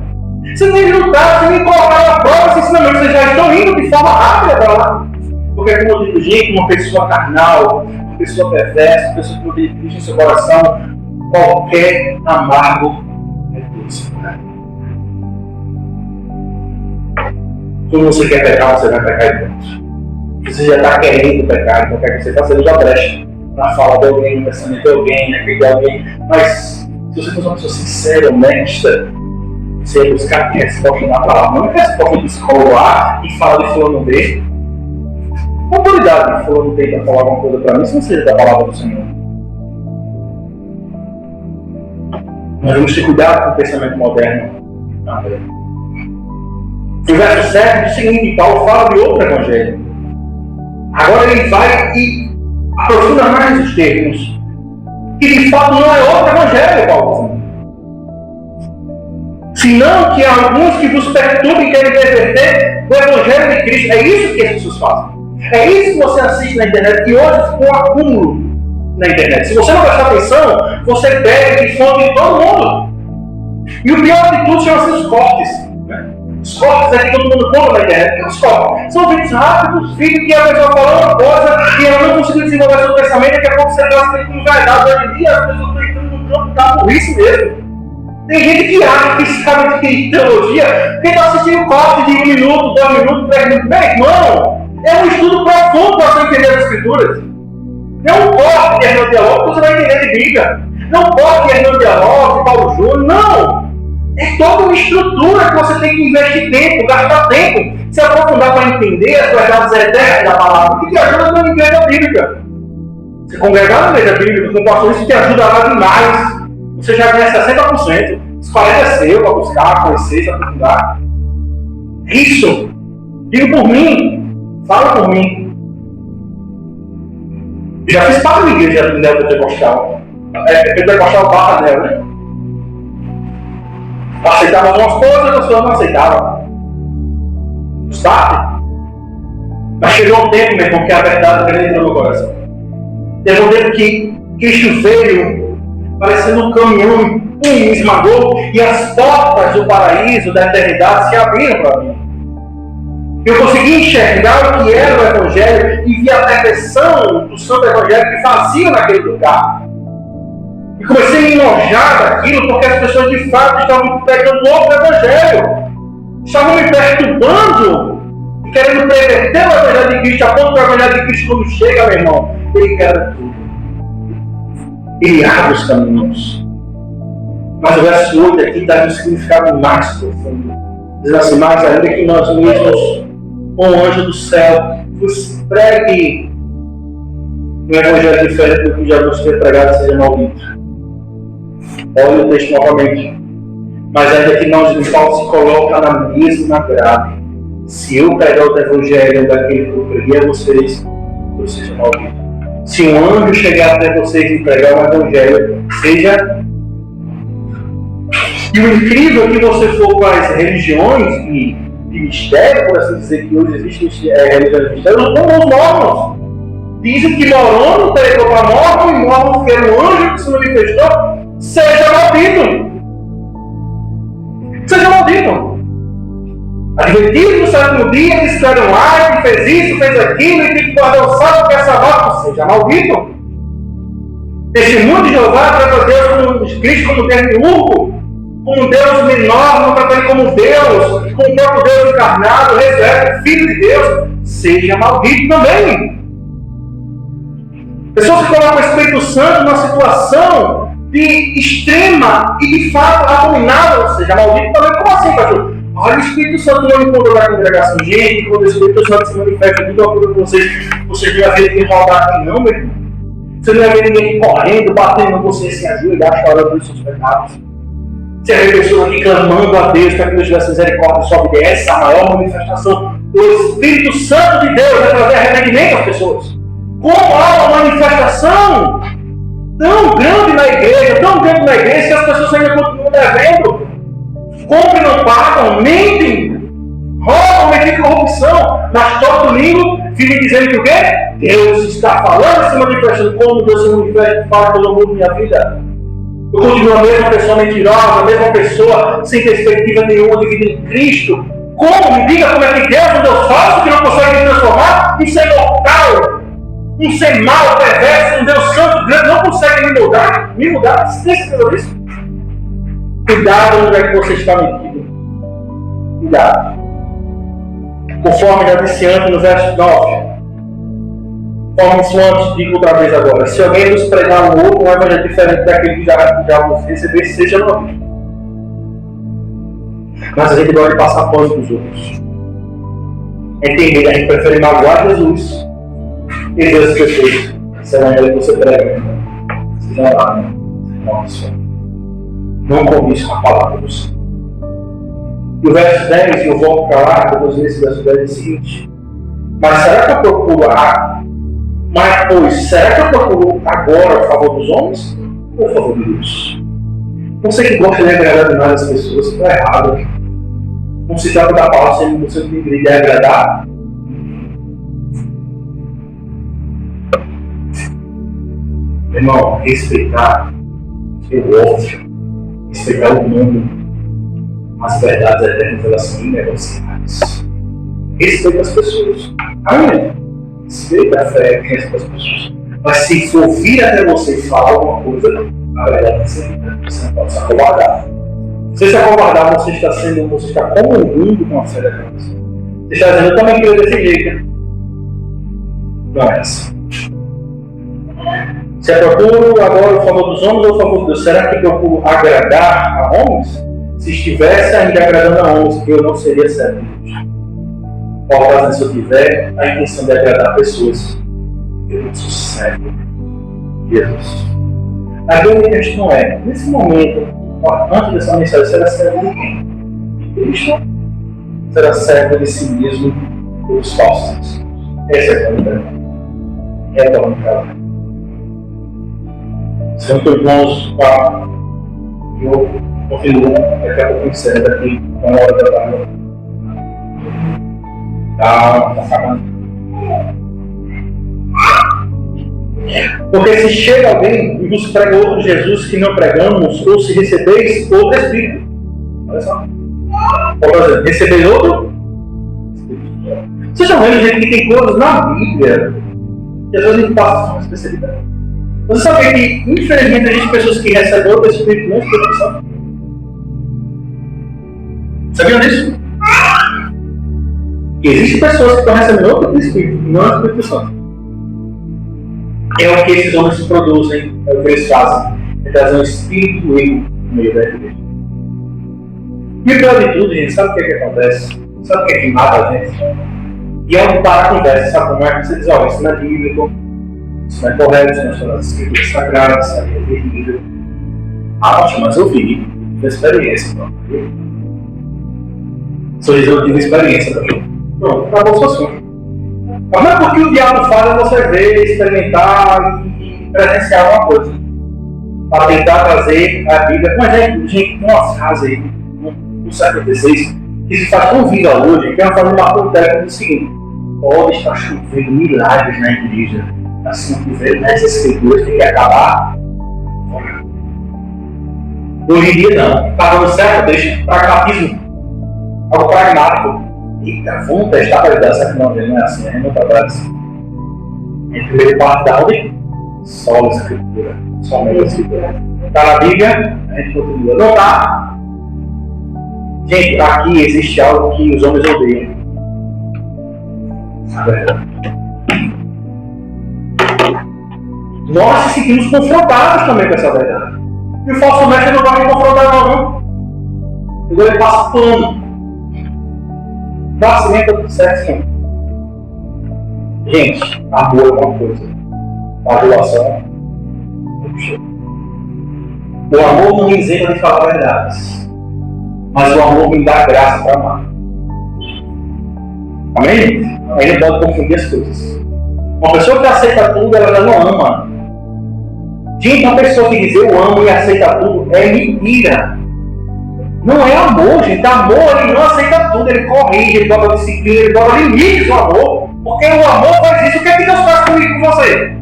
Vocês nem lutaram, vocês me colocaram à prova esse ensinamento. Vocês já estão indo de forma rápida para lá. Porque, como eu digo, gente, uma pessoa carnal, uma pessoa perversa, uma pessoa que não tem Cristo em seu coração, qualquer amargo é doce. Quando você quer pecar, você vai pecar e pronto. Você já está querendo pecar, então quer que você faça, ele já brecha na fala de alguém, no pensamento de alguém, na vida de alguém. Mas se você for uma pessoa sincera, honesta, você vai buscar resposta na palavra. Não é resposta do psicólogo A e fala de fulano B. Qual autoridade de fulano tem para falar alguma coisa para mim se não seja da palavra do Senhor? Nós vamos ter cuidado com o pensamento moderno. O verso 7 diz o seguinte: Paulo fala de outro evangelho. Agora ele vai e aprofunda mais os termos. Que de fato não é outro evangelho, Paulo. Senão que há alguns que vos perturbem e querem perverter o evangelho de Cristo. É isso que as pessoas fazem. É isso que você assiste na internet. E hoje ficou um acúmulo na internet. Se você não prestar atenção, você pega de fonte de todo mundo. E o pior de tudo chama-se os cortes. Os cortes é que todo mundo compra na internet. Os cortes são vídeos rápidos, vídeos que a pessoa falou uma coisa e ela não conseguiu desenvolver seu pensamento. Daqui a pouco você está acreditando com verdade. Hoje em dia as pessoas estão entrando no campo da burrice mesmo. Tem gente que acha que sabe de teologia, porque está assistindo corte de 1 minuto, 2 minutos, 3 minutos. Meu irmão, é um estudo profundo para você entender as Escrituras. Não é um corte de Hernando Dialog que você vai entender de Bíblia. Não é um corte de Hernando Dialog, de Paulo Júnior, não. É toda uma estrutura que você tem que investir tempo, gastar tempo, se aprofundar para entender as verdades eternas da palavra, que te ajuda na igreja bíblica. Se congregar na igreja bíblica com pastor, isso te ajudará demais. Você já ganha 60%. Os 40% é seu para buscar, conhecer, se aprofundar. Isso. Digo por mim. Fala por mim. Já fiz parte da igreja neopentecostal. Pentecostal barra neo, né? Aceitava algumas coisas, as pessoas não aceitavam. Sabe? Mas chegou um tempo, meu irmão, que a verdade entrou no coração. Teve um tempo que Cristo veio parecendo um caminhão, me esmagou, e as portas do paraíso, da eternidade, se abriram para mim. Eu consegui enxergar o que era o Evangelho e vi a perfeição do Santo Evangelho que fazia naquele lugar. E comecei a me enojar daquilo porque as pessoas de fato estavam pegando outro Evangelho. Estavam me perturbando e querendo perverter o Evangelho de Cristo, a ponto do Evangelho de Cristo, quando chega, meu irmão, ele quebra tudo. Ele abre os caminhos. Mas o verso 8 aqui dá um significado mais profundo. Diz assim: mais ainda que nós mesmos, com o anjo do céu, vos pregue um evangelho diferente do que já nos foi pregado, seja maldito. Olha o texto novamente. Mas ainda que nós de Paulo se coloca na mesma grade, se eu pregar o evangelho daquele que eu preguei a vocês, eu seja maldito. Se um anjo chegar até vocês e pregar o evangelho, seja. E o incrível é que você for para as religiões de mistério, por assim dizer, que hoje existem religiões de mistério, não são os mormons. Dizem que mormon pregou para mormon e mormon que era um anjo que se manifestou, seja maldito. Seja maldito. Advertido no sétimo dia, disse que era um ar, que fez isso, fez aquilo, e tem que guardar o sábado que essa nota seja maldito. Testemunho de Jeová trata Deus como Cristo como demiurgo, como Deus menor, não trata ele como Deus, como o próprio Deus encarnado, ressurreto, Filho de Deus, seja maldito também. Pessoas que colocam o Espírito Santo numa situação de extrema e de fato abominável, seja maldito também. Como assim, pastor? Olha, o Espírito Santo não me encontrou na congregação. Gente, quando o Espírito Santo se manifesta, tudo aquilo que vocês não iam ver ninguém rodar aqui, não, meu irmão. Você não ia ver ninguém correndo, batendo em você, sem ajoelhar, chorando pelos seus pecados. Você ia ver pessoas aqui clamando a Deus para que Deus tivesse misericórdia sobre Deus. Essa é a maior manifestação do Espírito Santo de Deus, é trazer arrependimento às pessoas. Como há uma manifestação tão grande na igreja, que as pessoas ainda continuam devendo, compram e não pagam, mentem, roubam, metem corrupção, mas todo domingo vivem dizendo que o quê? Deus está falando, se manifestando. Como Deus se manifesta, fala pelo mundo da minha vida. Eu continuo a mesma pessoa mentirosa, a mesma pessoa sem perspectiva nenhuma de vida em Cristo. Como? Me diga como é que Deus, um Deus falso, que não consegue me transformar, isso é mortal. Um ser mau, perverso, um Deus santo, grande, não consegue me mudar? Me mudar? Você tem certeza disso? Cuidado onde é que você está metido. Cuidado. Conforme já disse antes no verso 9. Conforme isso antes, digo outra vez agora. Se alguém nos pregar um outro, um evangelho diferente daquele que já você receber, seja novo. Mas a gente gosta de passar pano para os outros. Entender, a gente prefere magoar Jesus e Deus perfeito. Esse evangelho que você prega, seja lá, né? Nossa. Não combine com a palavra do Senhor. E o verso 10, eu volto para lá, depois desse verso 10 é o seguinte. Mas será que eu procuro será que eu procuro agora a favor dos homens ou a favor de Deus? Você que gosta de agradar demais as pessoas, está errado. Não se trata da palavra, você não tem de agradar. Irmão, respeitar o óbvio, respeitar o mundo, as verdades eternas, elas são inegociáveis. Respeita as pessoas. Amém? Respeita a fé que respeita as pessoas. Mas se for vir até você e falar alguma coisa, a verdade é que você não pode se acovardar. Se você acovardar, você está comungando com a fé daquela pessoa. Você está dizendo, eu também quero desse jeito. Não é assim. Se eu procuro agora o favor dos homens ou o favor de Deus, será que eu procuro agradar a homens? Se estivesse ainda agradando a homens, eu não seria servo de Deus. Paulo está dizendo, se eu tiver a intenção de agradar pessoas, eu não sou servo de Jesus. A grande questão é, nesse momento, antes dessa mensagem, será servo de quem? De Cristo? Será servo de si mesmo ou dos falsos? Essa é a grande pergunta. É a única pergunta. Senhor, irmãos, eu continuo daqui a pouco encerrando aqui com a hora da tarde. Tá acabando. Porque se chega alguém e vos prega outro Jesus que não pregamos, ou se recebeis outro Espírito. Olha só. Por exemplo, recebeis outro Espírito. Vocês estão vendo, gente, que tem coisas na Bíblia que às vezes a gente passa uma especialidade. Você sabe que, infelizmente, existem pessoas que recebem outro Espírito não Espírito Santo? Sabiam disso? Existem pessoas que estão recebendo outro Espírito, não o Espírito Santo. É o que esses homens produzem, é o que eles fazem. É trazer um espírito no meio da igreja. E o pior de tudo, gente, sabe o que acontece? Sabe o que mata a gente? E é onde para a conversa, sabe como é? Você diz, olha, isso não é bíblico, isso não é correto, isso não é nas escrituras sagradas, isso é terrível. Mas eu vi, tive experiência. Sou eu tive experiência também. Pronto, acabou o seu assunto. Mas não é porque o diabo faz você ver, experimentar e presenciar uma coisa. Para tentar trazer a Bíblia. Um exemplo, gente, uma frase aí, no século XVI, que se faz tão viva hoje, que é uma frase marcante do seguinte: pode estar chovendo milagres na igreja, assim que vê nessas escrituras tem que acabar. Hoje em dia não. Está dando certo, deixa pragmatismo, algo pragmático. Eita, vamos testar para dar certo. Não é assim, a gente não trabalha assim. Em primeiro parte da ordem, só a escritura, somente a escritura. Está na Bíblia, a gente continua. Não está. Gente, aqui existe algo que os homens odeiam. Na verdade. Nós se sentimos confrontados também com essa verdade. E o falso mestre não vai me confrontar não. Então ele passa pano. Nascimento é tudo certo. Gente, amor é uma coisa. Adulação. O amor não me isenta de falar verdades. Mas o amor me dá graça para amar. Amém? Aí ele pode confundir as coisas. Uma pessoa que aceita tudo, ela não ama. Gente, uma pessoa que diz eu amo e aceita tudo é mentira. Não é amor, gente. Amor, ele não aceita tudo. Ele corrige, ele bota disciplina, ele bota limites no amor. Porque o amor faz isso. O que é que Deus faz comigo com você?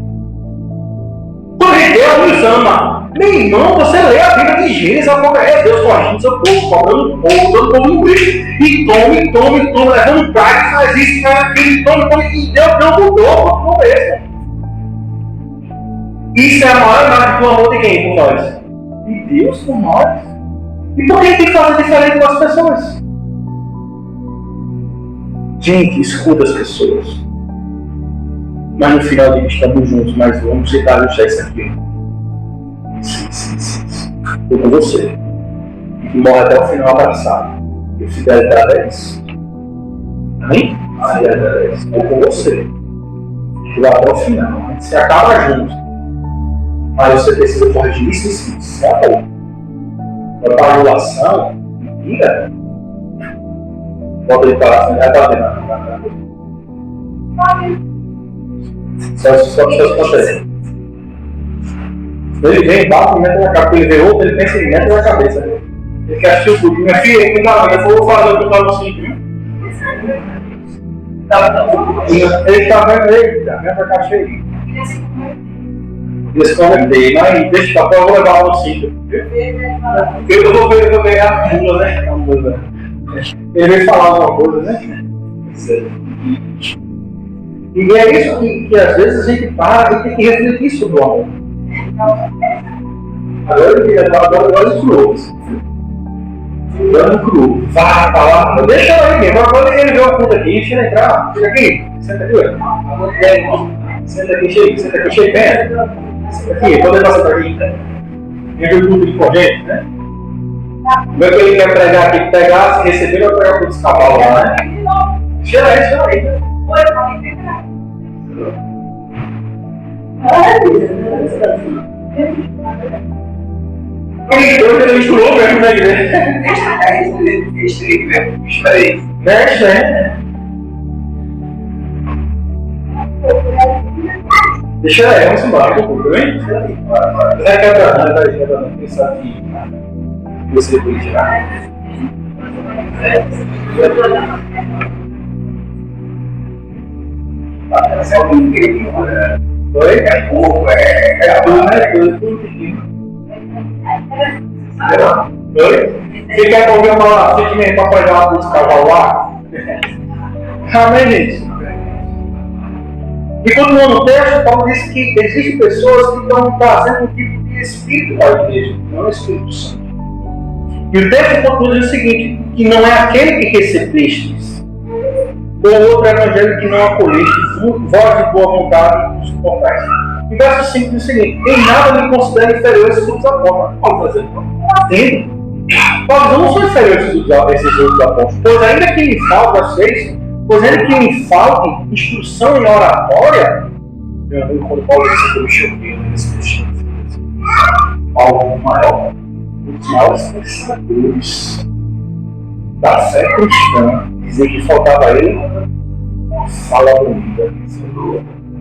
Quando Deus nos ama. Meu irmão, você lê a Bíblia de Gênesis, é Deus corrigindo seu povo, cobrando o povo, dando o povo no bicho. E tome, levando praga, faz isso, faz aquilo, tome. E Deus não mudou, continua mesmo. Isso é a maior imagem do amor de quem por nós? De Deus por nós. E por que tem que fazer diferente com as pessoas? Gente, escuta as pessoas. Mas no final de estamos juntos, mas vamos tentar ajustar isso aqui. Sim. Estou com você. E que morre até o final abraçado. E fidelidade é isso. Amém? Fidelidade é isso. Estou com você. E lá até o final. A gente se acaba junto. Mas você precisa corrigir isso. Certo? Para a anulação, mentira. Bota ele para lá, você vai bater na só acontece. Ele vem, bate, mete na cabeça, ele vê outro, ele pensa em mete na cabeça. Ele quer assistir o clube. Minha filha, ele vou fazer o que eu falo assim, viu? Ele tá vendo, eita, minha vai cheio. Desconectei, mas deixa eu vou levar no cinto. Eu vou ver a mula, né? Ele veio falar alguma coisa, né? E é isso que às vezes a gente para e tem que refletir sobre o amor. Agora ele queria falar agora cruz. Dando cru. Vai falar, deixa ela aí mesmo. Agora ele vê o culto aqui, deixa ele entrar. Fica aqui, senta aqui. Senta aqui, cheio, senta aqui, cheio, vem. Senta aqui, pode levar senta aqui. Vem ver o culto de corrente, né? Como é que ele quer pregar aqui? Pegar, se receber, vai pegar todos os cavalos lá, né? Cheira aí. Ele misturou mesmo na igreja. Deixa aí. Deixa aí, vamos embora, hein? Vai quebrando, vai pensar que você vai tirar. Oi? É pouco, é tudo, né? Tudo pequeno. Oi? Você quer ouvir uma sentimento para pregar uma música lá? Amém, gente? E continuando no texto, Paulo disse que existem pessoas que estão trazendo um tipo de espírito para a igreja, não é o Espírito Santo. E o texto continua dizendo o seguinte, que não é aquele que recebestes, ou outro evangelho que não acolheste, voz de boa vontade dos suportais. E o verso 5 diz o seguinte, em nada me considero inferior a esses outros apóstolos. Paulo está dizendo, Paulo não são inferiores a esses outros apóstolos, pois ainda que me falte, verso 6, pois ainda que me falte instrução em oratória, meu amigo, quando Paulo disse que eu me choquei nesse texto, Paulo maior, um dos maiores pensadores da fé cristã, dizer que faltava a ele uma fala bonita,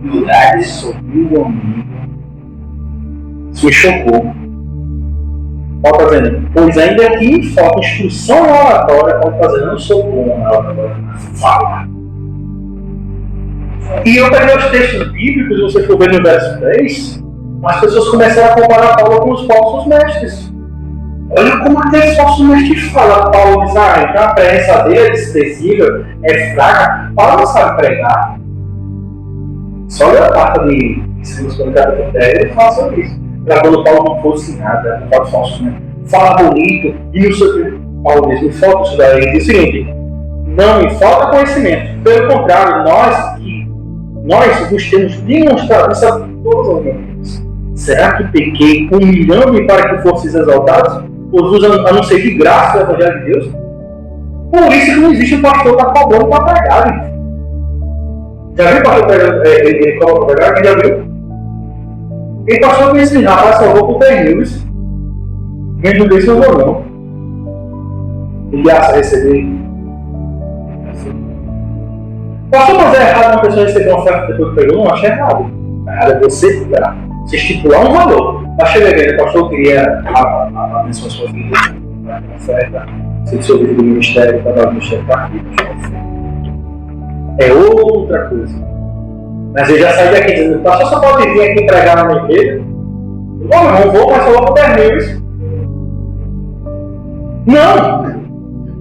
humildade sobre o amigo, isso me chocou. Paulo está dizendo, pois ainda que falta instrução na oratória, Paulo está dizendo, eu não sou bom na oratória, fala. E eu peguei os textos bíblicos, se você for ver no verso 10, as pessoas começaram a comparar Paulo com os falsos mestres. Olha como aqueles falsos mestres falam. Paulo diz, então a presença dele é desprezível, é fraca. Paulo não sabe pregar. Só olha a carta de 2 Coríntios 10, ele fala sobre isso. Para quando Paulo não fosse nada, não pode falso, né? Fala bonito, e no seu Paulo diz, me falta isso daí. Ele diz o seguinte, não me falta conhecimento. Pelo contrário, nós vos temos demonstrado isso a todas as vezes. Será que pequei humilhando-me para que fosseis exaltados? Ou vos anunciei de graça o Evangelho de Deus? Por isso que não existe um pastor que está cobrando para pregar. Já viu o pastor ele cobra para pregar? Quem já viu? Tem pastor que esse rapaz salvou por 3 mil. Mesmo desse eu vou não. Ele acha receber. Pastor, mas é errado uma pessoa receber uma oferta depois que pegou? Não, acho errado. Errado é você cobrar. Você estipular um valor. Mas chega aqui, o pastor queria abençoar sua vida, uma oferta, se o seu vídeo do ministério, para dar o ministério para aqui. É outra coisa. Mas ele já saiu daqui dizendo, pastor só pode vir aqui pregar na minha igreja? Não vou, mas só vou para 10 mil. Não!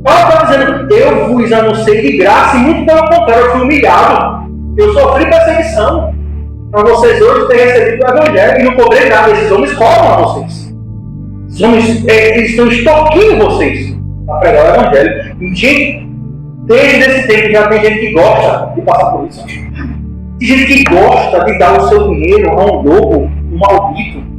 Paulo está dizendo, eu vos anunciei de graça e muito pelo contrário, eu fui humilhado. Eu sofri perseguição. para vocês hoje terem recebido o Evangelho e não cobrei nada. Esses homens cobram a vocês. Esses homens eles estão extorquindo vocês para pregar o Evangelho. E, gente, desde esse tempo já tem gente que gosta de passar por isso. Tem gente que gosta de dar o seu dinheiro a um lobo, um maldito.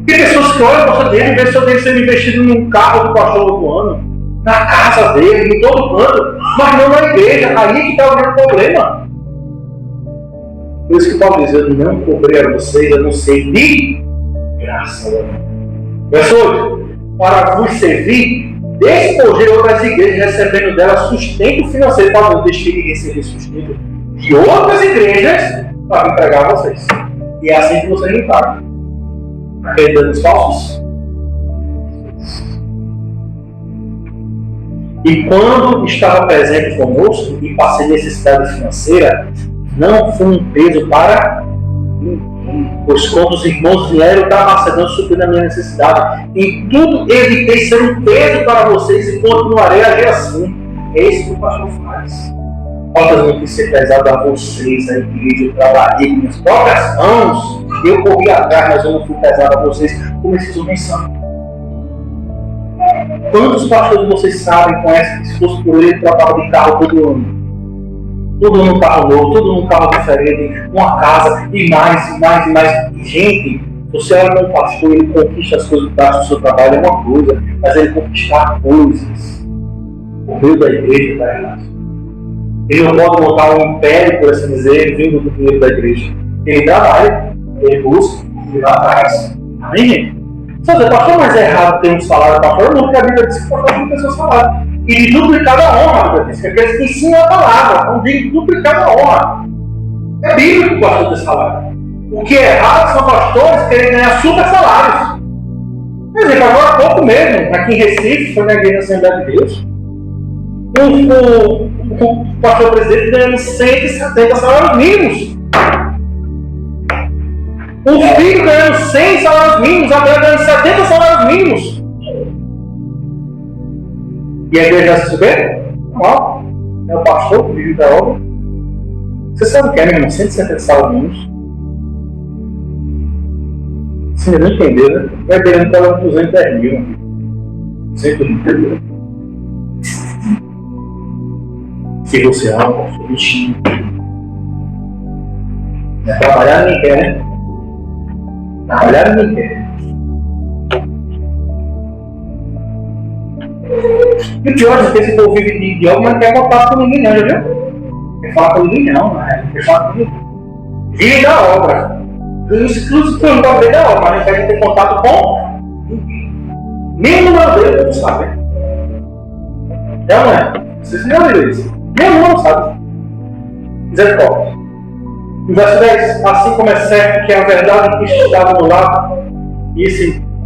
Tem pessoas que olham para o seu dinheiro e veem o seu dinheiro sendo investido num carro do pastor do ano, na casa dele, em todo canto, mas não na igreja. Aí que está o grande problema. Por isso que Paulo diz: eu não cobrei a vocês, eu não sei de graça. Verso 8: para vos servir, despojei outras igrejas, recebendo delas sustento financeiro. Paulo não deixei de receber sustento de outras igrejas para me entregar a vocês. E é assim que vocês me pagam. Acreditando nos falsos? E quando estava presente conosco e passei necessidade financeira, não foi um peso para mim, pois quando os irmãos vieram da Macedônia suprindo a minha necessidade, em tudo evitei ser um peso para vocês e continuarei a agir assim. É isso que o pastor faz. Falta não quis ser pesado a vocês, a igreja, eu trabalhei com minhas próprias mãos, eu corri atrás, mas eu não fui pesado a vocês, como esses homens são. Quantos pastores vocês sabem, conhecem que se fosse por ele, tratava de carro todo ano? Tudo num carro novo, tudo num carro diferente, uma casa, e mais, e mais, e mais. E, gente, você olha para um pastor, ele conquista as coisas do seu trabalho, é uma coisa, mas ele conquistar coisas por meio da igreja está errado. Ele não pode montar um império, por assim dizer, vindo do dinheiro da igreja. Ele trabalha, ele busca, ele vai atrás. Amém, gente? Só dizer, pastor, mas é errado ter um salário pastor? Não, porque a Bíblia diz que o pastor tem que ter seu salário. E de duplicada honra, a Bíblia diz que aqueles que ensinam a palavra, não diz duplicada honra. É bíblico o pastor ter salário. O que é errado são pastores querem ganhar super salários. Por exemplo, agora há pouco mesmo, aqui em Recife, foi na Igreja Assembleia de Deus, o pastor presidente ganhando 170 salários mínimos. O filho ganhando 100 salários mínimos, a mulher ganhando 70 salários mínimos. E a igreja se vê? Normal. É o pastor que vive da obra. Você sabe o que é, meu irmão? 170 salários mínimos. Você não entendeu, né? Vai querendo falar 210 mil. 130 mil. Se você ama, pastor, bichinho. É trabalhar ninguém quer, né? Trabalhar ninguém quer. E o pior é que esse povo vive de idioma, mas não quer contato com ninguém, não, já viu? Não quer falar com ninguém, não, né? Não quer falar com ninguém. Vive da obra. Inclusive, tu não pode ver da obra, mas não quer ter contato com ninguém. Nem o número dele, não sabe. Não é? Vocês não viram isso? Nem o número sabe. Misericórdia. No verso 10, assim como é certo que a verdade que estava no lado, e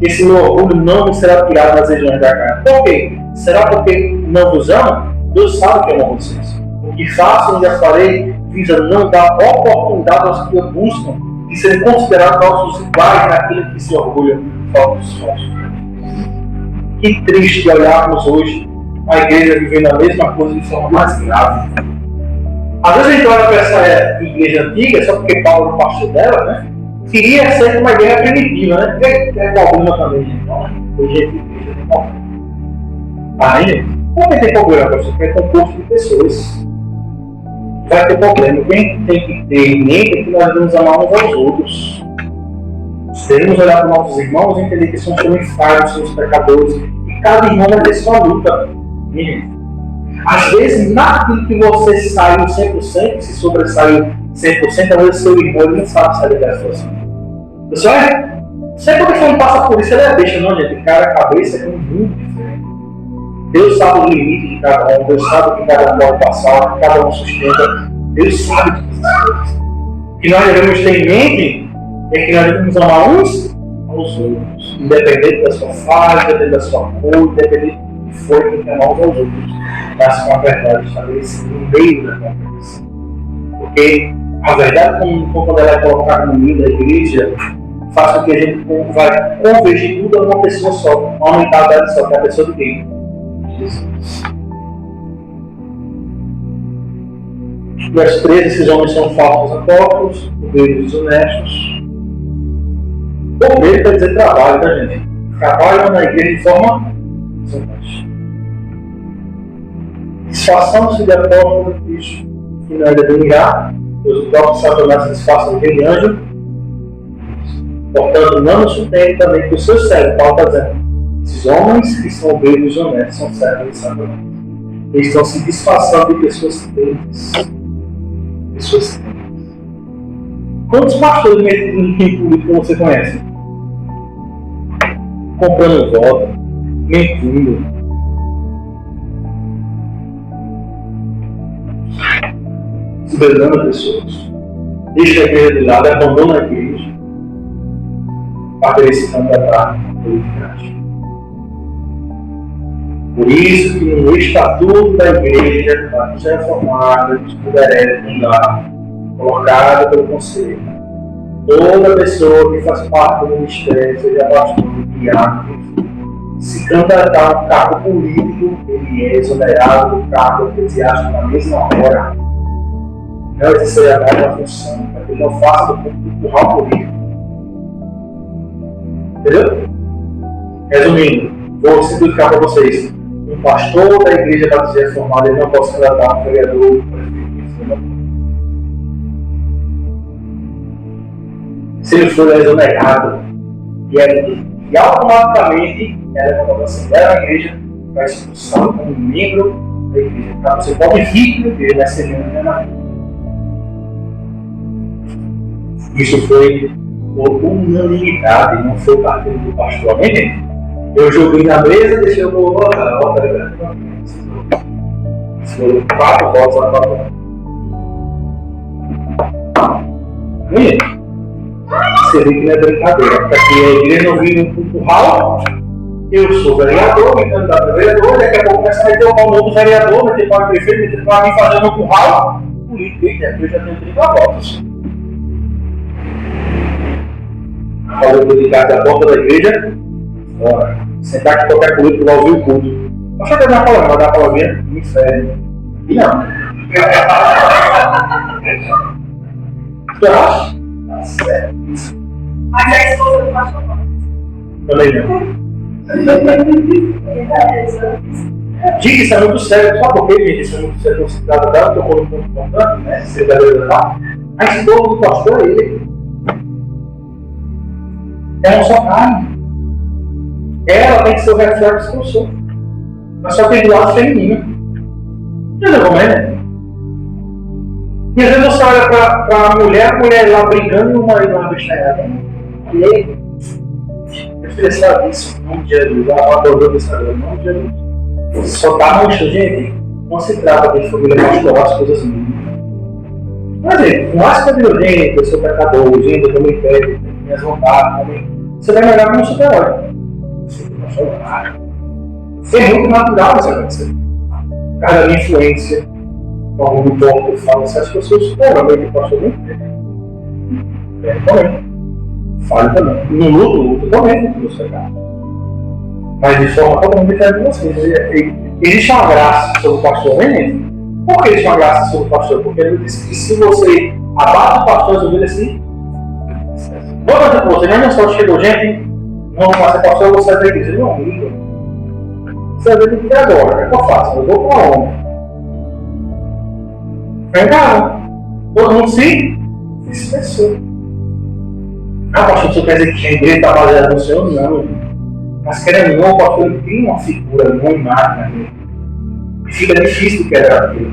esse meu orgulho não me será tirado das regiões da carne. Por quê? Será porque não vos amo? Deus sabe que amo vocês. O que faço e já farei, visa não dar oportunidade aos que o buscam de serem considerados nossos iguais naquilo que se orgulham falsos. Que triste olharmos hoje a igreja vivendo a mesma coisa de forma mais grave. Às vezes a gente olha para essa igreja antiga, só porque Paulo é o pastor dela, né? Queria ser uma igreja primitiva, né? É problema também, gente. Hoje é igreja tem problema. Aí, não vai ter problema, porque você é composto de pessoas. Vai ter problema. Quem tem que ter em mente é que nós devemos amar uns aos outros. Devemos olhar para os nossos irmãos e entender que somos também falhos, somos pecadores. E cada irmão vai ter sua luta. Às vezes, naquilo que você saiu 100%, se sobressaiu 100%, às vezes seu irmão ele não sabe sair da situação. Pessoal, sempre que a pessoa não passa por isso, ele é besta, não, gente. Cada cabeça é um mundo diferente. Deus sabe o limite de cada um, Deus sabe o que cada um pode passar, o que cada um sustenta. Deus sabe todas essas coisas. O que nós devemos ter em mente é que nós devemos amar uns aos outros, independente da sua fase, independente da sua cor, independente do que for, que amar uns aos outros. Mas com a verdade estabelecida no meio da conversa. Porque a verdade, quando ela é colocada no meio da igreja, faz com que a gente vai convergir tudo a uma pessoa só, uma mentalidade só, que é a pessoa de quem? Jesus. Verso 13, esses homens são falsos apóstolos, obreiros desonestos. Obreiro quer dizer trabalho, tá, gente? Trabalham na igreja de forma desonesta. Disfarçando-se de apóstolo de Cristo, que não é determinar, pois o próprio Satanás se disfarça de anjo. Portanto, não nos surpreende também que o seu servo, Paulo está dizendo, esses homens que são obreiros desonestos são servos de Satanás. Eles estão se disfarçando de pessoas crentes. Pessoas crentes. Quantos pastores metidos em político você conhece? Comprando voto, mentindo. Enganando pessoas. Deixa a igreja de lado, abandona a igreja para querer se candidatar politicamente. Por isso que no estatuto da igreja, a igreja reformada, descoberta, fundada, colocada pelo conselho, toda pessoa que faz parte do ministério, seja pastor, diácono, se candidatar a um cargo político, ele é exonerado do cargo eclesiástico na mesma hora. Não exercerá mais a função, para que ele não faça do público empurrar político. Entendeu? Resumindo, vou simplificar para vocês. Um pastor da igreja batista reformada, ele não pode se candidatar a um vereador, se ele for exonerado e automaticamente quando você vai à igreja, vai expulsá-lo como membro da igreja. Tá? Você pode vir para a igreja, vai ser membro da igreja. Isso foi por unanimidade, não foi partido do pastor. Amém? Eu joguei na mesa, deixei o povo votar. Foram 4 votos a favor. Amém? Você vê que não é brincadeira, porque a igreja não vive um curral. Eu sou vereador, me candidato a vereador, daqui a pouco começa a meter o pau no outro vereador, meter para o prefeito, meter para mim fazendo um curral. Político, aqui eu já tenho 30 votos. Falou do dedicado à porta da igreja, fora. Sentar aqui qualquer político vai ouvir o culto. Mas só que dar a palavra, vai dar a palavrinha no inferno. E não. Tu acha? Tá certo. Mas a esposa do pastor também não. Diga, isso é muito sério. Sabe por quê, gente? Isso é muito sério. Não se trata dela, tocou num ponto importante, né? Se você deve levar. A esposa do pastor é ele. É uma só carne. Ela tem que ser o reflexo que eu sou. Mas só tem do lado feminino. Entendeu como é, né? E às vezes você olha para a mulher lá brincando e o marido lá besteira. E aí, eu fiz isso, em nome de Jesus. Ela adorou esse em nome de Jesus. Só está manchando, gente. Não se trata de família pastoral, as coisas míntimas. Mas, gente, com mais que eu digo, gente, eu sou pecador, gente, eu também pego, minhas vontades, também. Você vai melhorar como super-herói. É muito natural isso acontecer. Por causa da minha influência, como no ponto eu falo, você acha que eu sou super-herói, que posso muito bem. Também. Falo também. No luto também, muito meus pecados. Mas de forma totalmente diferente de vocês. Existe uma graça sobre o pastor, hein? Por que existe uma graça sobre o pastor? Porque ele disse que se você abate o pastor, as ovelhas assim. Vou dizer para você, não só chegou gente, não vai ser pastor, eu vou sair da igreja. Meu amigo, você vai ver o que é agora, o que eu faço? Eu vou para onde? Vem cá, todo mundo se dispersou. Ah, pastor, você quer dizer que a igreja está baseada no Senhor? Não. Mas querendo ou não, o pastor tem uma figura, uma imagem. E fica difícil quebrar aquilo.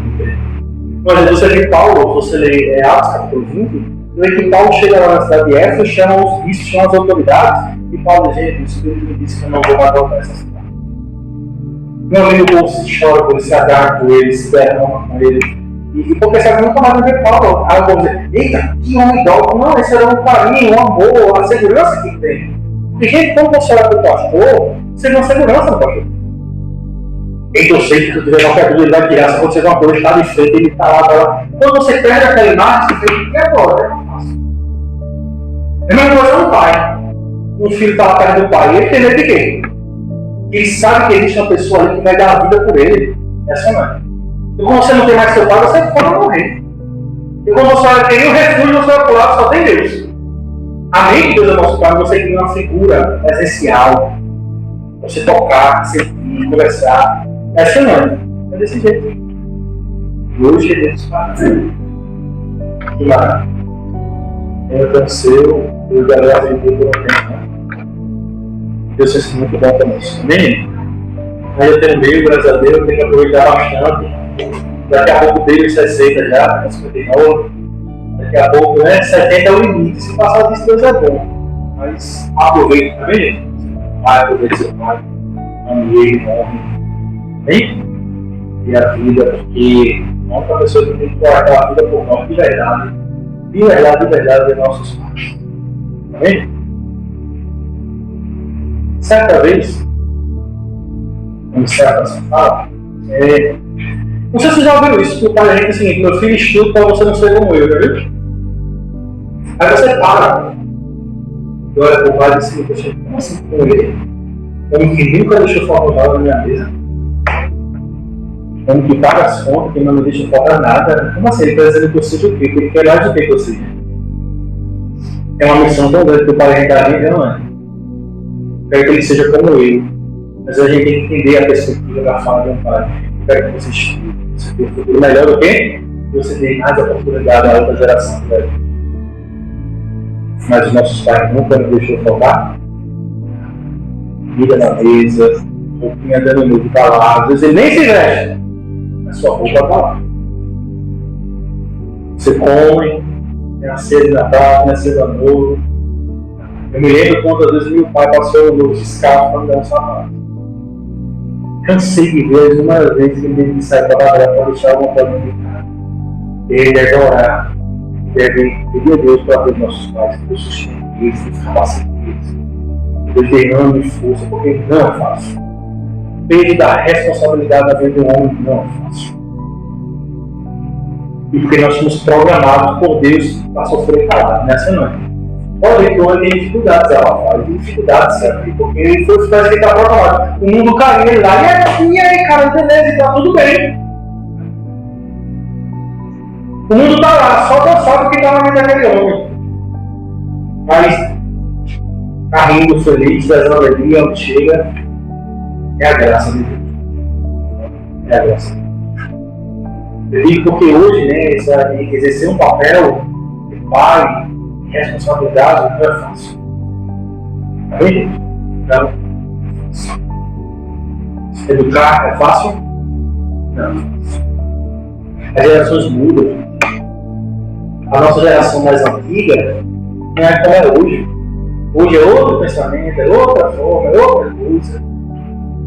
Por exemplo, você lê Paulo, você lê Atos capítulo 20, vê que Paulo chega lá na cidade de Éfeso, chama os bispos, chama as autoridades, e Paulo diz, gente, o Espírito me disse que eu não vou mais voltar essa cidade. Meu amigo, o povo se chora com ele, se agarra com ele, se derrama com ele. E porque você nunca mais vai ver Paulo. Aí eu vou dizer, eita, que homem dó. Não, esse era um carinho, um amor, a segurança que tem. Porque, gente, quando você olha para o pastor, você vê uma segurança no pastor. Então, eu sei que se tu tiver qualquer dúvida, ele vai tirar. Se acontecer uma coisa, está de frente, ele está lá. Quando você perde aquela imagem, você fica, e agora? É a mesma coisa no pai. Um filho está lá perto do pai, ele tem medo de quê? Ele sabe que existe uma pessoa ali que vai dar a vida por ele. Essa não é. E como você não tem mais seu pai, você pode morrer. Eu, quando você vai ter um refúgio no seu lado, só tem Deus. Amém de Deus é nosso Pai, você cria uma figura presencial. Você tocar, sentir, conversar. Essa não. É desse jeito. E hoje é Deus Pai. Que maravilha. Eu cansei, eu já levo de Deus por um tempo. Deus seja muito bom para nós. Amém? Aí eu tenho meio, graças a Deus, eu tenho que aproveitar bastante. Daqui a pouco dele 60 já, 59. Daqui a pouco, né? 70 é o limite. Se passar disso, Deus é bom. Mas aproveita, tá vendo? Pai, aproveita seu pai. Ame ele, honre. Amém? E a vida, porque a única pessoa que tem que guardar a vida por nós de verdade. De verdade, é nossos pais. Amém? Certa vez, como certa essa fala, não sei se você já ouviu isso, que o pai da gente é o seguinte: meu filho estuda para você não ser como eu, já viu? Aí você para e olha para o pai e diz assim: poxa, como assim com ele? Como que nunca deixou faltar nada na minha mesa? Como que paga as contas, que não me deixa faltar nada? Como assim? Ele está dizendo que eu seja o quê? Que ele quer mais do que eu seja. É uma missão tão grande que o pai da gente está vendo, não é? Quero que ele seja como ele. Mas a gente tem que entender a perspectiva da fala de um pai. Quero que você estude, você tenha um futuro melhor do que você tem mais oportunidade da outra geração que vai vir. Mas os nossos pais nunca nos deixou faltar. Comida na mesa, roupinha dando no tá lá. Às vezes ele nem se veste, mas sua roupa está lá. Você come, tem a ceia de Natal, tem a ceia de Ano Novo. Eu me lembro quantas vezes meu pai passou no fiscal para me dar um sapato. Cansei de ver uma vez que ele teve que sair para trabalhar para deixar alguma coisa de casa. Ele deve orar, deve pedir a Deus para ver nossos pais, que Deus sustente eles, que capacite eles. Deus derrame força, porque não é fácil. Peso da responsabilidade da vida do homem não é fácil. E porque nós somos programados por Deus para sofrer calado nessa noite. Pode ver que hoje tem dificuldades, ela fala, tem dificuldades sempre, porque ele foi para que está programado. O mundo caiu ele lá, e aí, cara, beleza, está tudo bem. O mundo está lá, só Deus sabe o que está na vida daquele homem. Mas está rindo, feliz, trazendo alegria, onde chega, é a graça de Deus. É a graça de Deus. Eu digo porque hoje, né, exercer um papel de pai, responsabilidade não é fácil. Amém? Não é fácil. Educar é fácil? Não é fácil. As gerações mudam. A nossa geração mais antiga não é como é hoje. Hoje é outro pensamento, é outra forma, é outra coisa.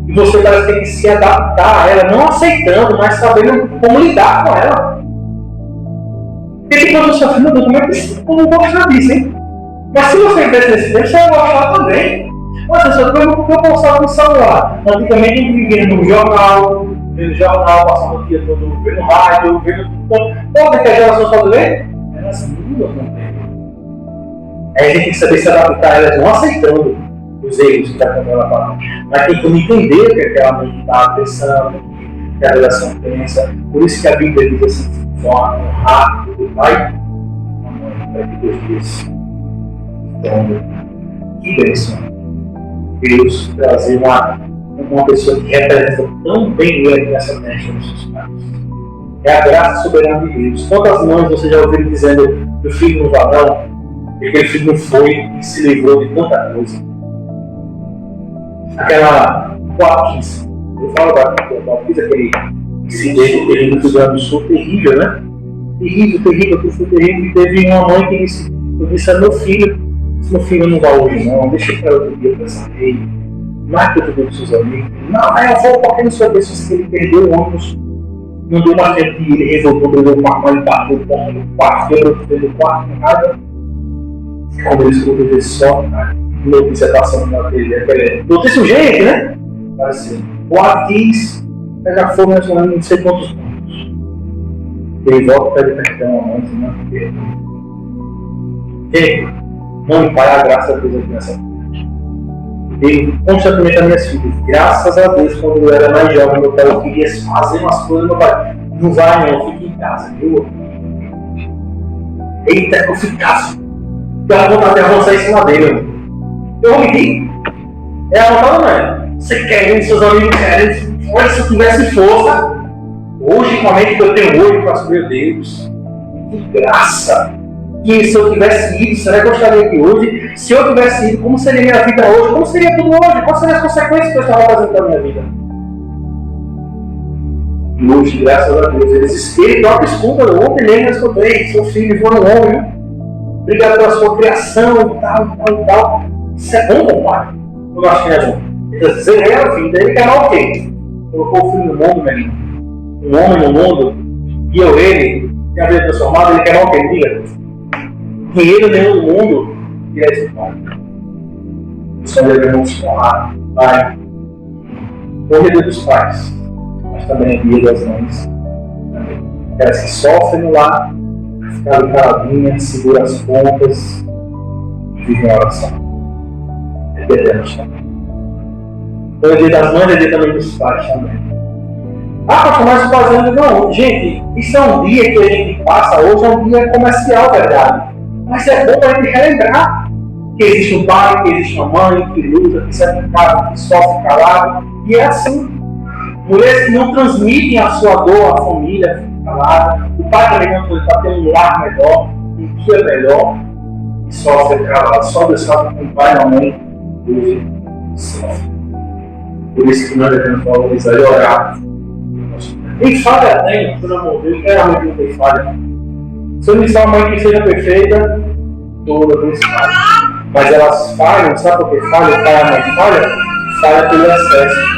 E você parece que tem que se adaptar a ela, não aceitando, mas sabendo como lidar com ela. Porque quando você fala, como é que eu não vou gostar disso, hein? Mas se você tivesse nesse tempo, você vai gostar também. Mas você sabe como eu postava no celular. Antigamente a gente vivia no jornal, passando o dia todo vendo rádio, vendo tudo. Toda que a geração só vê, elas mudam com o tempo. Aí a gente tem que saber se adaptar a elas, não aceitando os erros que está com ela falando. Mas tem que entender o que aquela mente está pensando, o que a relação pensa. Por isso que a Bíblia diz assim: honrar o pai, para que Deus disse. Então, que bênção. Deus trazer uma pessoa que representa tão bem ele nessa terra nos seus pais. É a graça soberana de Deus. Quantas mães você já ouviu dizendo: meu filho não vai não, e aquele filho não foi e se livrou de tanta coisa. Aquela Joaquins, eu falo da Joaquins, aquele incidente terrível do Rio Grande do Sul, terrível, né? Terrível, que foi terrível. E teve uma mãe que disse: eu disse a meu filho não vai hoje não, deixa eu para outro dia pensar nele, marca outro dia com seus amigos. Não, eu vou porque não sei se ele perdeu o ônibus, não deu mais tempo de ele resolveu o quarto, ele bateu o quarto, quebrou o quarto, nada. Como ele escutou ver só, notícia passando na TV, notícia urgente, né? Assim, o Atis já foi mais ou menos não sei quantos pontos. Ele volta para pede perdão a mãe, não perdão. Mãe e pai, a graça a Deus aqui nessa vida. E constantemente as minhas filhas, graças a Deus, quando eu era mais jovem, meu pai, eu queria fazer umas coisas, meu pai, não vai não, fica em casa, viu? Eita, que eu ficasse. Dá vontade de avançar em cima dele. Eu ri. É a vontade, não é? Você querendo, seus amigos querendo. Olha, se eu tivesse força, hoje, com a mente que eu tenho hoje, eu faço, meu Deus, que graça. Que se eu tivesse ido, será que eu estaria aqui hoje? Se eu tivesse ido, como seria minha vida hoje? Como seria tudo hoje? Quais seriam as consequências que eu estava fazendo para a minha vida? E hoje, graças a Deus, ele próprio escuta, ontem mesmo eu escutei, seu filho foi um homem, obrigado pela sua criação e tal. Isso é bom, compadre, quando nós temos ele zerei a vida, ele quer mal o quê? Colocou o filho no mundo, menino, um homem no mundo, e ele, tem a vida transformada, ele quer mal o quê? Diga, dinheiro nenhum do mundo, e é esse pai. Só devemos honrar, pai, o dia dos pais. Mas também é dia das mães. Aquelas que sofrem no lar, ficam caladinhas, seguram as pontas e vivem a oração. É dia delas também. Então é dia das mães, é dia também dos pais também. Pastor, mas fazendo não. Gente, isso é um dia que a gente passa hoje, é um dia comercial, verdade. Mas é bom para a gente relembrar que existe um pai, que existe uma mãe, que luta, que serve em casa, que sofre calado. E é assim. Mulheres que não transmitem a sua dor à família, fica calada. O pai também não está tendo um lar melhor, um dia melhor, e sofre calado. Só Deus sabe que o pai e a mãe hoje sofrem. Por isso que nós devemos valorizar e orar. Tem falha? Tem, pelo amor de Deus, claramente não tem falha. Se eu disser uma mãe que seja perfeita, toda vez falha. Mas elas falham, sabe por que falha? O pai e a mãe falha pelo excesso.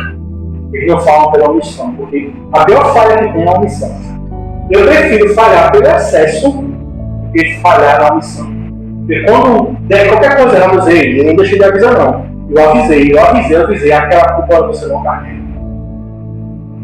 Eles não falam pela omissão, porque a pior falha que tem é a omissão. Eu prefiro falhar pelo excesso do que falhar na omissão. Porque quando der qualquer coisa errada, eu não deixei de avisar não. Eu avisei, aquela culpa você não carrega.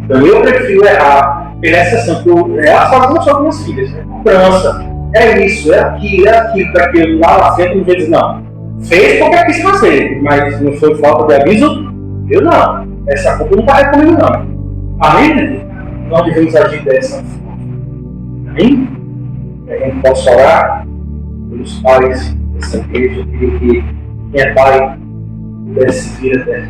Então eu prefiro errar pela exceção, porque elas fazem não só com minhas filhas, né? Cobrança, é isso, é aquilo, para que eu lá na frente não diz não. Fez porque quis fazer, mas não foi falta de aviso, eu não. Essa culpa não está comigo não. Amém? Nós devemos agir dessa forma. Amém? A gente possa orar pelos pais dessa igreja, que quem é pai pudesse vir até